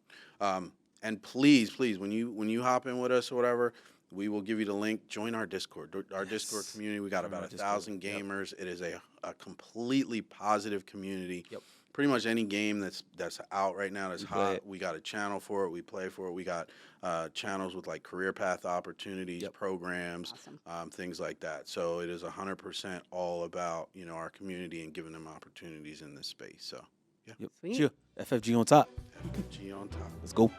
and please, when you hop in with us or whatever, we will give you the link. Join our Discord. Our Discord community. We got Join about our Discord. 1,000 gamers. It is a completely positive community. Yep. Pretty much any game that's out right now that's We play hot, it. we got a channel for it. We play for it. We got channels with like career path opportunities, Yep. programs, Awesome. things like that. So it is 100% all about our community and giving them opportunities in this space. So Yep. Sweet. Chill. FFG on top. FFG on top. Let's go. All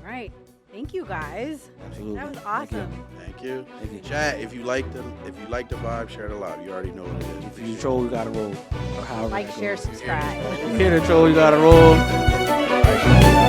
right. Thank you guys. Absolutely. That was Thank you. awesome. Thank you. Thank you. Chat, if you like the vibe, share it aloud. You already know what it is. If you troll, you gotta roll. Or however Like, that share, goes. subscribe. If you hear the troll, you gotta roll.